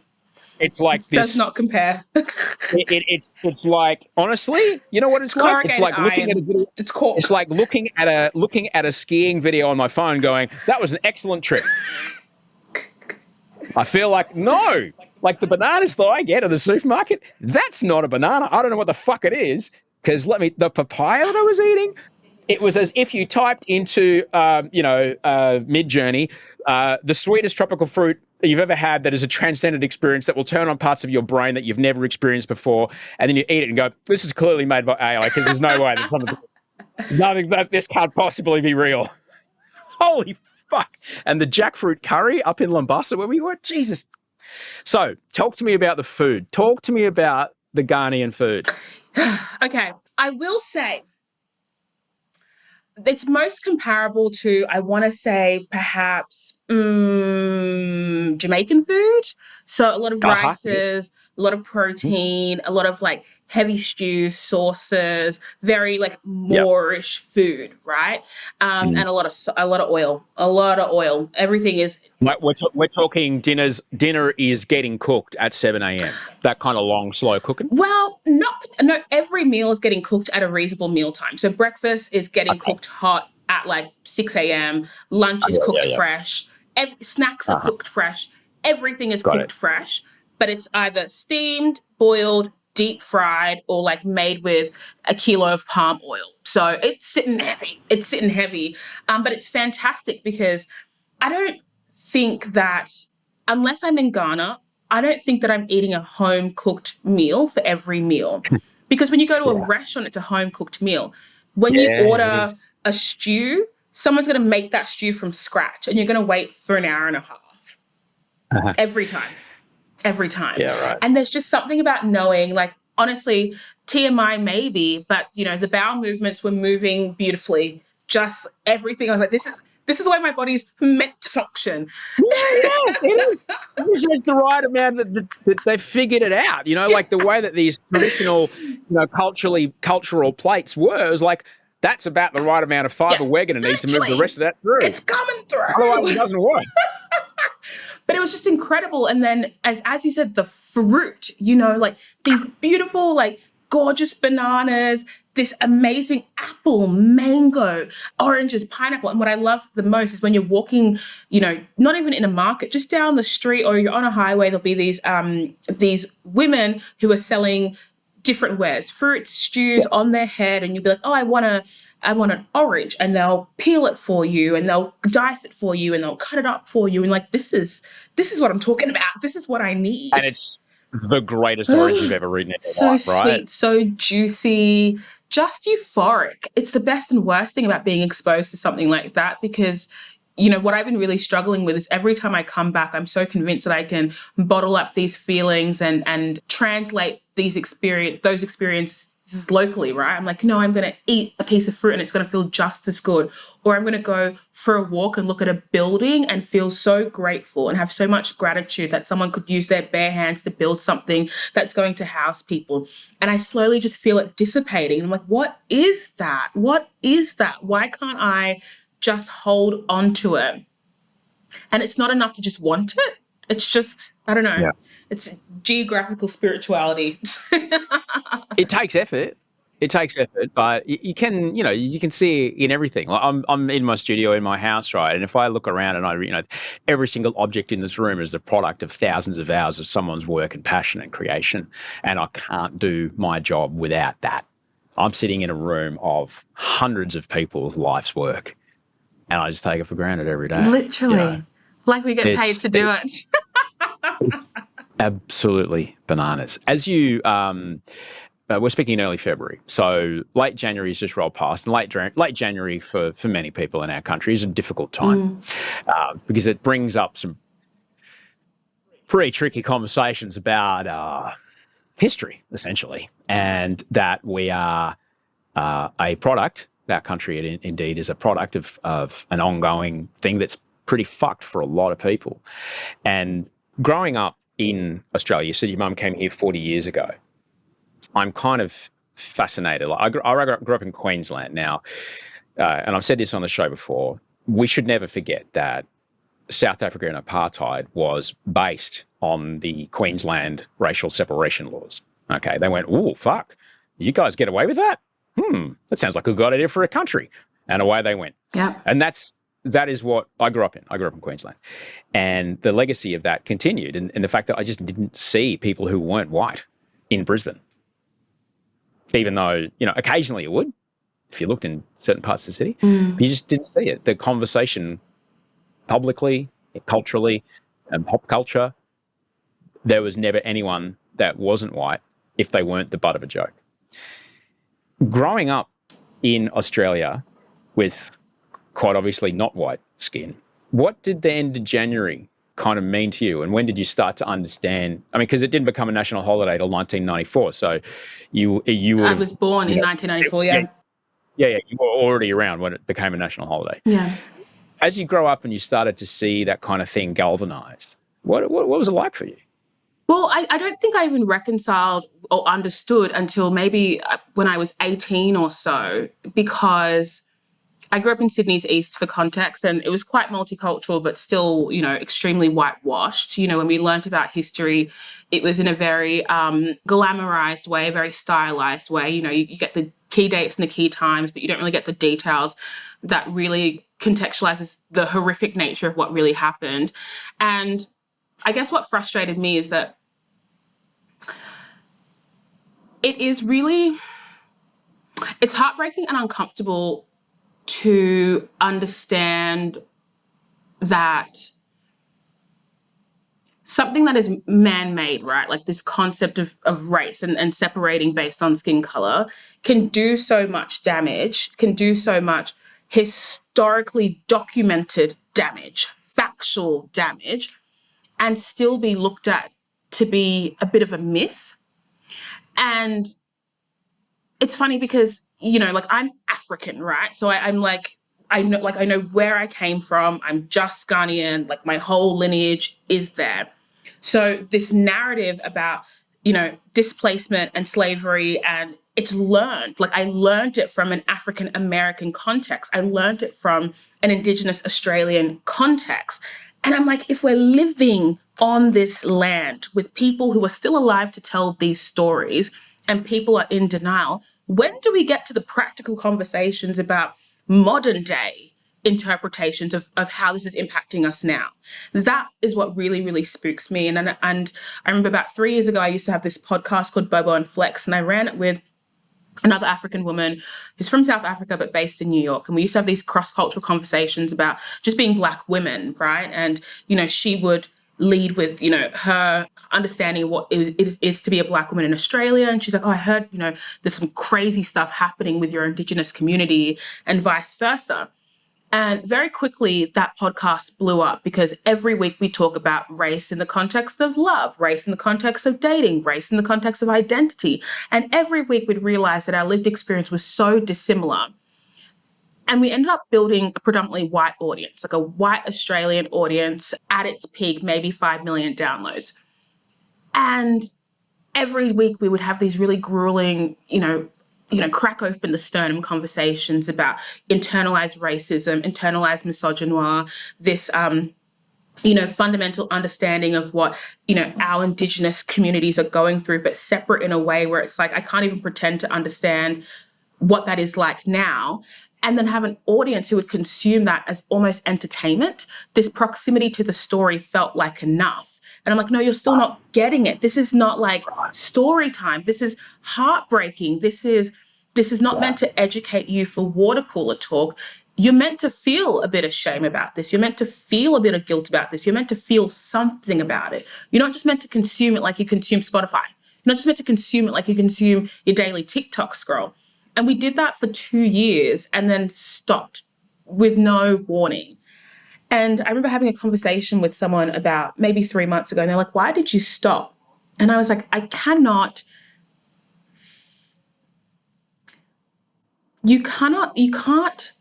it's like this. Does not compare. It's like, honestly, you know what it's like? It's like looking at a video. It's like looking at a skiing video on my phone, going, "That was an excellent trip." I feel like, no, like the bananas that I get at the supermarket, that's not a banana. I don't know what the fuck it is, because the papaya that I was eating, it was as if you typed into, Mid-Journey, the sweetest tropical fruit you've ever had that is a transcendent experience that will turn on parts of your brain that you've never experienced before, and then you eat it and go, this is clearly made by AI, because there's no way that this can't possibly be real. Holy fuck. And the jackfruit curry up in Lombasa where we were, Jesus. So talk to me about the food. Talk to me about the Ghanaian food. Okay, I will say, it's most comparable to, I want to say, perhaps Jamaican food. So a lot of rices, a lot of protein, a lot of heavy stews, sauces, very Moorish food, right? And a lot of oil. Everything is. We're talking dinner is getting cooked at 7 a.m. That kind of long, slow cooking. Well, no. Every meal is getting cooked at a reasonable meal time. So breakfast is getting cooked hot at 6 a.m. Lunch is cooked fresh. Snacks are cooked fresh. Everything is cooked fresh, but it's either steamed, boiled, deep fried, or made with a kilo of palm oil. So it's sitting heavy. But it's fantastic, because I don't think that, unless I'm in Ghana, I don't think that I'm eating a home cooked meal for every meal. Because when you go to a restaurant, it's a home cooked meal. When you order a stew, someone's going to make that stew from scratch and you're going to wait for an hour and a half. Every time. Yeah, right. And there's just something about knowing, like, honestly, TMI maybe, but, you know, the bowel movements were moving beautifully. Just everything. I was like, this is the way my body's meant to function. It is. It's just the right amount that they figured it out. You know, like the way that these traditional, cultural plates were. It was like, that's about the right amount of fiber we're going to need to move the rest of that through. It's coming through. Otherwise, it doesn't work. But it was just incredible. And then, as you said, the fruit, like these beautiful, like gorgeous bananas, this amazing apple, mango, oranges, pineapple. And what I love the most is when you're walking, not even in a market, just down the street or you're on a highway, there'll be these women who are selling different wares, fruits, stews on their head. And you'll be like, oh, I want an orange, and they'll peel it for you and they'll dice it for you and they'll cut it up for you. And like, this is what I'm talking about. This is what I need. And it's the greatest orange you've ever eaten in your life, right? So sweet, so juicy, just euphoric. It's the best and worst thing about being exposed to something like that, because what I've been really struggling with is every time I come back, I'm so convinced that I can bottle up these feelings and translate those experiences locally, right? I'm like, no, I'm going to eat a piece of fruit and it's going to feel just as good. Or I'm going to go for a walk and look at a building and feel so grateful and have so much gratitude that someone could use their bare hands to build something that's going to house people. And I slowly just feel it dissipating. And I'm like, what is that? What is that? Why can't I just hold on to it? And it's not enough to just want it. It's just, I don't know. Yeah. It's geographical spirituality. It takes effort. But you can see in everything. Like I'm in my studio in my house, right? And if I look around and every single object in this room is the product of thousands of hours of someone's work and passion and creation. And I can't do my job without that. I'm sitting in a room of hundreds of people's life's work, and I just take it for granted every day. Literally. Like we get paid to do it. It's absolutely bananas. As you, we're speaking in early February, so late January has just rolled past, and late January for many people in our country is a difficult time because it brings up some pretty tricky conversations about history, essentially, and that we are a product. Our country, indeed, is a product of an ongoing thing that's pretty fucked for a lot of people. And growing up in Australia, you said your mum came here 40 years ago. I'm kind of fascinated. Like, I grew up in Queensland now, and I've said this on the show before. We should never forget that South Africa and apartheid was based on the Queensland racial separation laws. Okay, they went, "Ooh, fuck, you guys get away with that? That sounds like a good idea for a country," and away they went. Yeah, and that is what I grew up in. I grew up in Queensland. And the legacy of that continued. And the fact that I just didn't see people who weren't white in Brisbane. Even though, occasionally you would, if you looked in certain parts of the city. But you just didn't see it. The conversation publicly, culturally, and pop culture, there was never anyone that wasn't white if they weren't the butt of a joke. Growing up in Australia with quite obviously not white skin, what did the end of January kind of mean to you, and when did you start to understand? I mean, because it didn't become a national holiday till 1994, so you I was born in 1994. Yeah, you were already around when it became a national holiday. Yeah. As you grow up and you started to see that kind of thing galvanized, what was it like for you? Well, I don't think I even reconciled or understood until maybe when I was 18 or so, because I grew up in Sydney's East, for context, and it was quite multicultural, but still, extremely whitewashed. When we learnt about history, it was in a very glamorized way, a very stylized way. You get the key dates and the key times, but you don't really get the details that really contextualizes the horrific nature of what really happened. And I guess what frustrated me is that it's heartbreaking and uncomfortable to understand that something that is man-made, right, like this concept of race and separating based on skin color, can do so much damage, can do so much historically documented damage, factual damage, and still be looked at to be a bit of a myth. And it's funny because, like I'm African, right? So I'm like, I know where I came from. I'm just Ghanaian. Like my whole lineage is there. So this narrative about, displacement and slavery, and it's learned. Like I learned it from an African American context. I learned it from an Indigenous Australian context. And I'm like, if we're living on this land with people who are still alive to tell these stories and people are in denial, when do we get to the practical conversations about modern day interpretations of how this is impacting us now? That is what really, really spooks me. And I remember about 3 years ago, I used to have this podcast called Bobo and Flex, and I ran it with another African woman who's from South Africa but based in New York. And we used to have these cross-cultural conversations about just being Black women, right? And, she would lead with, her understanding of what it is to be a Black woman in Australia. And she's like, oh, I heard, there's some crazy stuff happening with your Indigenous community and vice versa. And very quickly, that podcast blew up because every week we talk about race in the context of love, race in the context of dating, race in the context of identity. And every week we'd realize that our lived experience was so dissimilar. And we ended up building a predominantly white audience, like a white Australian audience at its peak, maybe 5 million downloads. And every week we would have these really grueling, crack open the sternum conversations about internalized racism, internalized misogynoir, this, fundamental understanding of what, our Indigenous communities are going through, but separate in a way where it's like, I can't even pretend to understand what that is like now. And then have an audience who would consume that as almost entertainment. This proximity to the story felt like enough. And I'm like, no, you're still not getting it. This is not like story time. This is heartbreaking. This is not meant to educate you for water cooler talk. You're meant to feel a bit of shame about this. You're meant to feel a bit of guilt about this. You're meant to feel something about it. You're not just meant to consume it like you consume Spotify. You're not just meant to consume it like you consume your daily TikTok scroll. And we did that for 2 years and then stopped with no warning. And I remember having a conversation with someone about maybe 3 months ago, and they're like, why did you stop? And I was like, you can't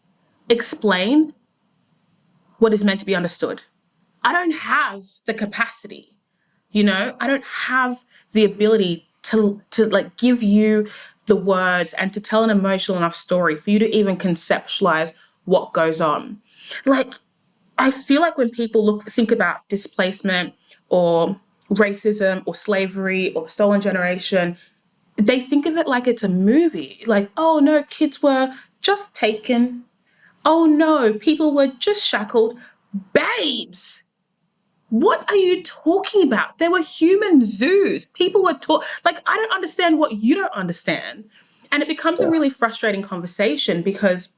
explain what is meant to be understood. I don't have the capacity, I don't have the ability to like give you the words and to tell an emotional enough story for you to even conceptualize what goes on. Like, I feel like when people think about displacement or racism or slavery or the stolen generation, they think of it like it's a movie. Like, oh no, kids were just taken. Oh no, people were just shackled. Babes, what are you talking about? There were human zoos. People were like, I don't understand what you don't understand. And it becomes a really frustrating conversation because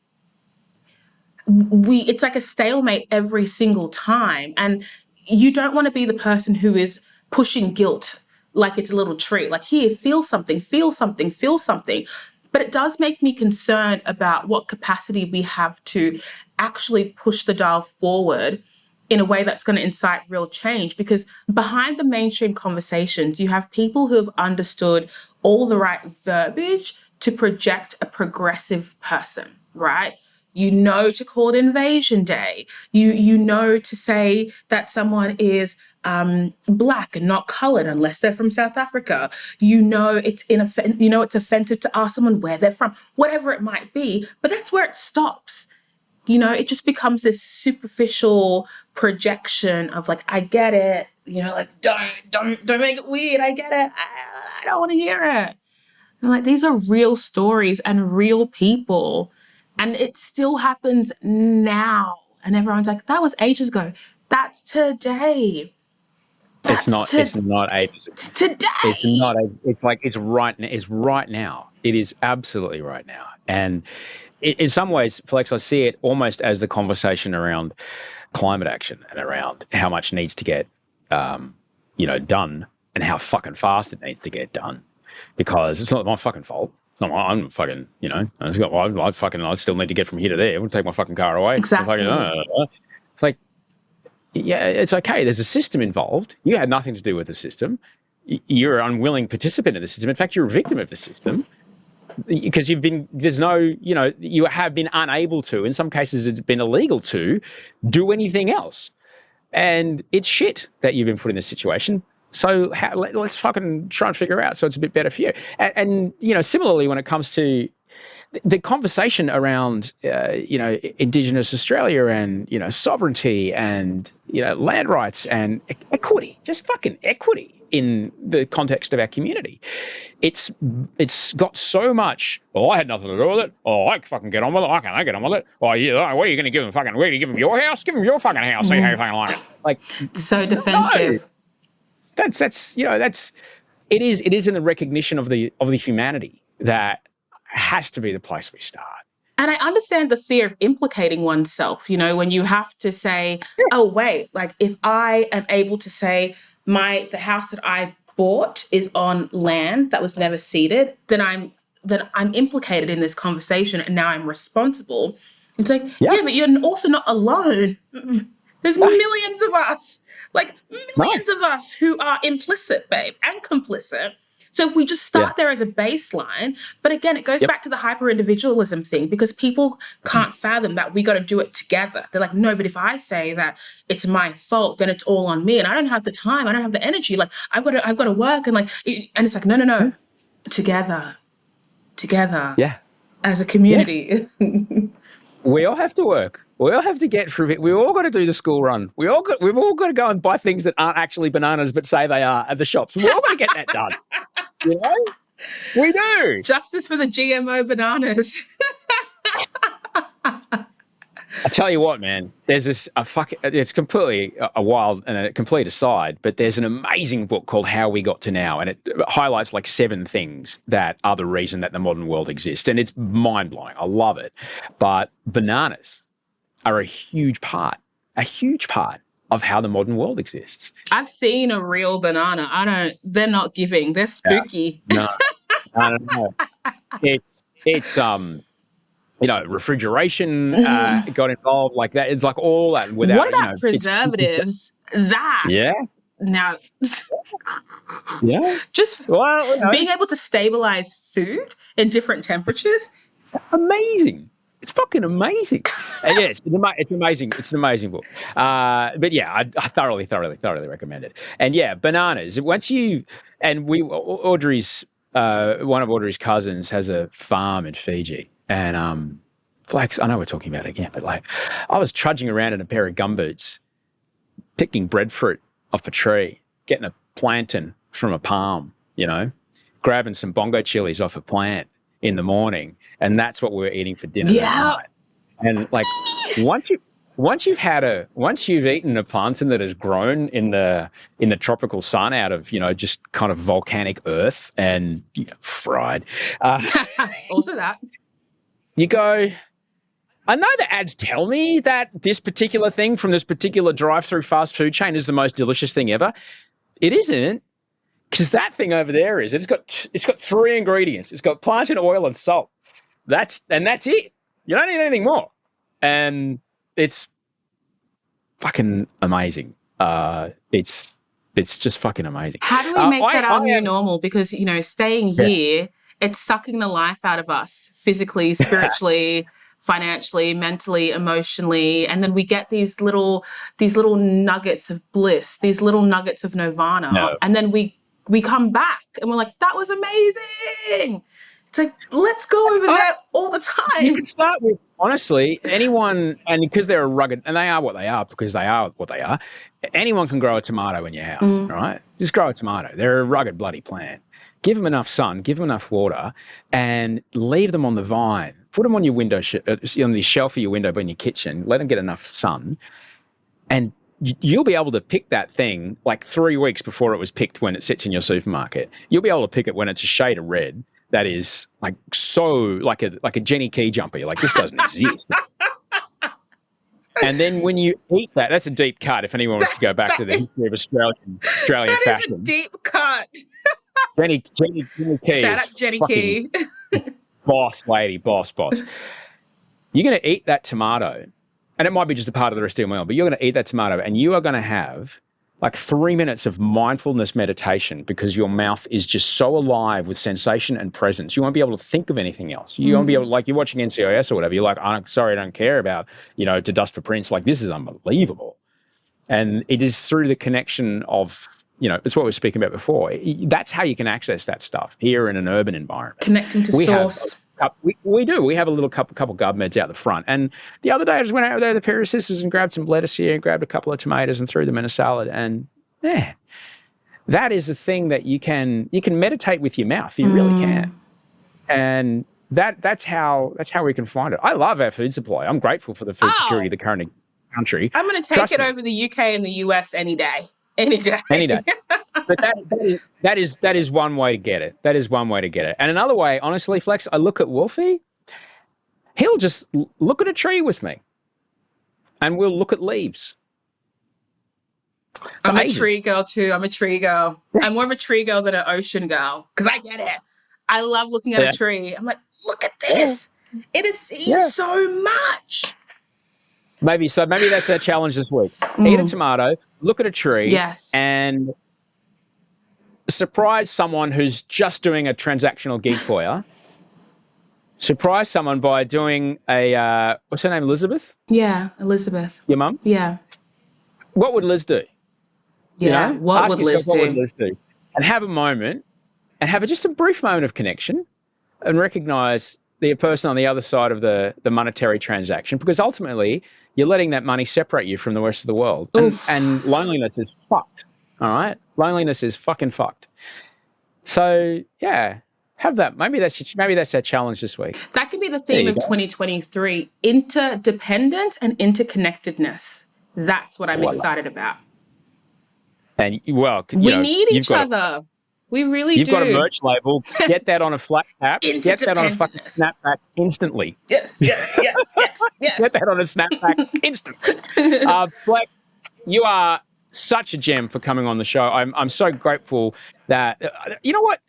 it's like a stalemate every single time. And you don't want to be the person who is pushing guilt like it's a little treat. Like, here, feel something, feel something, feel something. But it does make me concerned about what capacity we have to actually push the dial forward in a way that's going to incite real change. Because behind the mainstream conversations, you have people who have understood all the right verbiage to project a progressive person, right? To call it Invasion Day. To say that someone is Black and not coloured unless they're from South Africa. It's offensive to ask someone where they're from, whatever it might be. But that's where it stops. It just becomes this superficial projection of like, I get it. Like, don't make it weird. I get it. I don't want to hear it. I'm like, these are real stories and real people. And it still happens now. And everyone's like, that was ages ago. That's today. It's not ages ago. It's today. It's not. It's like it's right now. It is absolutely right now. And in some ways, Flex, I see it almost as the conversation around climate action and around how much needs to get, done and how fucking fast it needs to get done. Because it's not my fucking fault. I'm fucking, I still need to get from here to there. I'm going to take my fucking car away. Exactly. It's like, yeah, it's okay. There's a system involved. You had nothing to do with the system. You're an unwilling participant in the system. In fact, you're a victim of the system because you have been unable to, in some cases it's been illegal to, do anything else. And it's shit that you've been put in this situation. So let's fucking try and figure out so it's a bit better for you. And similarly, when it comes to the conversation around, Indigenous Australia and, sovereignty and, land rights and equity, just fucking equity in the context of our community. It's got so much, I had nothing to do with it. I can fucking get on with it. I can't get on with it. What are you going to give them fucking, where do you give them your house? Give them your fucking house. See how you fucking like it. Like, so defensive. No. It is in the recognition of the humanity that has to be the place we start. And I understand the fear of implicating oneself, when you have to say, oh, wait, like if I am able to say the house that I bought is on land that was never ceded, then I'm implicated in this conversation and now I'm responsible. It's like, yeah but you're also not alone. There's millions of us, of us who are implicit, babe, and complicit. So if we just start there as a baseline, but again, it goes back to the hyper-individualism thing because people can't fathom that we got to do it together. They're like, no, but if I say that it's my fault, then it's all on me, and I don't have the time, I don't have the energy. Like I've got to work, and it's like, no, together, as a community. Yeah. We all have to work. We all have to get through it. We all got to do the school run. We've all got to go and buy things that aren't actually bananas but say they are at the shops. We all got to get that done. We do. Justice for the GMO bananas. I tell you what, man. There's it's completely a wild and a complete aside, but there's an amazing book called How We Got to Now, and it highlights 7 things that are the reason that the modern world exists, and it's mind-blowing. I love it. But bananas are a huge part of how the modern world exists. I've seen a real banana. They're not giving. They're spooky. No. It's refrigeration got involved like that. It's like all that. Without, what about preservatives? Yeah. Now, yeah. Just being able to stabilize food in different temperatures. It's amazing. It's fucking amazing. And yes, it's amazing. It's an amazing book. But yeah, I thoroughly recommend it. And yeah, bananas. Audrey's one of Audrey's cousins has a farm in Fiji, and Flex. I know we're talking about it again, but I was trudging around in a pair of gumboots, picking breadfruit off a tree, getting a plantain from a palm, grabbing some bongo chilies off a plant in the morning, and that's what we were eating for dinner that night. And once you've eaten a plantain that has grown in the tropical sun out of just kind of volcanic earth and fried, also that you go, I know the ads tell me that this particular thing from this particular drive-through fast food chain is the most delicious thing ever. It isn't. Because that thing over there it's got 3 ingredients. It's got plantain oil and salt. That's it. You don't need anything more. And it's fucking amazing. It's just fucking amazing. How do we make that our new normal? Because, staying here, it's sucking the life out of us physically, spiritually, financially, mentally, emotionally. And then we get these little nuggets of bliss, these little nuggets of nirvana. No. And then we come back and we're like, that was amazing. It's like, let's go over that all the time. You can start with, honestly, anyone, and because they're a rugged, and they are what they are because they are what they are, anyone can grow a tomato in your house, right? Just grow a tomato. They're a rugged bloody plant. Give them enough sun, give them enough water, and leave them on the vine. Put them on your window, on the shelf of your window in your kitchen. Let them get enough sun, and you'll be able to pick that thing 3 weeks before it was picked when it sits in your supermarket. You'll be able to pick it when it's a shade of red that is like a Jenny Key jumper. You're like, this doesn't exist. And then when you eat that's a deep cut if anyone wants to go back to the history of Australian fashion. Is a deep cut. Jenny Key Shout is out to Jenny fucking Key. boss lady, boss. You're going to eat that tomato, and it might be just a part of the rest of your meal, but you're going to eat that tomato, and you are going to have like 3 minutes of mindfulness meditation because your mouth is just so alive with sensation and presence. You won't be able to think of anything else. You won't be able to, like, you're watching NCIS or whatever. You're like, I'm sorry, I don't care about, To Dust for Prince. Like, this is unbelievable. And it is through the connection of, it's what we were speaking about before. That's how you can access that stuff here in an urban environment. Connecting to source. We do. We have a little couple gub meds out the front. And the other day I just went out there with a pair of scissors and grabbed some lettuce here and grabbed a couple of tomatoes and threw them in a salad. And yeah, that is a thing that you can meditate with your mouth. You really can. And that's how we can find it. I love our food supply. I'm grateful for the food security of the current country. I'm going to take it over the UK and the US any day. Any day. But that is one way to get it. That is one way to get it. And another way, honestly, Flex, I look at Wolfie, he'll just look at a tree with me and we'll look at leaves. I'm a tree girl too. I'm a tree girl. I'm more of a tree girl than an ocean girl because I get it. I love looking at a tree. I'm like, look at this. It has seen so much. Maybe that's our challenge this week. Eat a tomato, look at a tree, and surprise someone who's just doing a transactional gig for you. Surprise someone by doing a, what's her name, Elizabeth? Yeah, Elizabeth. Your mum? Yeah. What would Liz do? Yeah, what would Liz do? And have a moment, and have just a brief moment of connection, and recognise the person on the other side of the monetary transaction, because ultimately you're letting that money separate you from the rest of the world. And loneliness is fucked, all right? Loneliness is fucking fucked. So, yeah, have that. Maybe that's our challenge this week. That could be the theme of 2023, interdependence and interconnectedness. That's what I'm excited about. And, well, we need each other. We really You've do. You've got a merch label. Get that on a flat cap. Get that on a fucking snapback instantly. Yes. Get that on a snapback instantly. Fleck, you are such a gem for coming on the show. I'm so grateful that, you know what?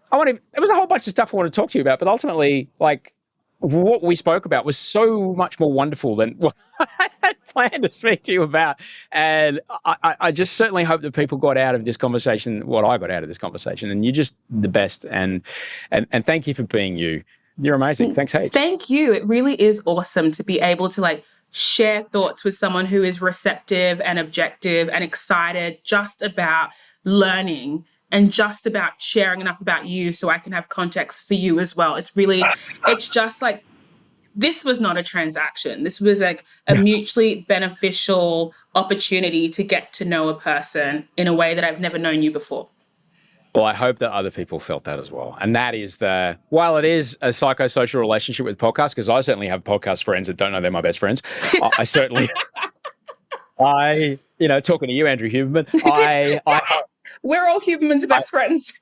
There was a whole bunch of stuff I want to talk to you about, but ultimately, like, what we spoke about was so much more wonderful than what I had planned to speak to you about. And I just certainly hope that people got out of this conversation what I got out of this conversation. And you're just the best. And thank you for being you. You're amazing. Thanks, H. Thank you. It really is awesome to be able to share thoughts with someone who is receptive and objective and excited just about learning and just about sharing enough about you so I can have context for you as well. It's just like, this was not a transaction. This was a mutually beneficial opportunity to get to know a person in a way that I've never known you before. Well, I hope that other people felt that as well. And that is while it is a psychosocial relationship with podcasts, because I certainly have podcast friends that don't know they're my best friends. I certainly, talking to you, Andrew Huberman, we're all Huberman's best friends.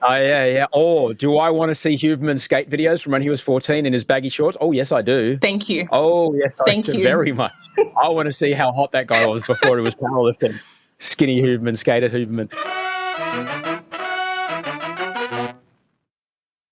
Oh, yeah. Or do I want to see Huberman skate videos from when he was 14 in his baggy shorts? Oh, yes, I do. Thank you. Oh, yes, I do very much. I want to see how hot that guy was before he was powerlifting. Skinny Huberman, skater Huberman.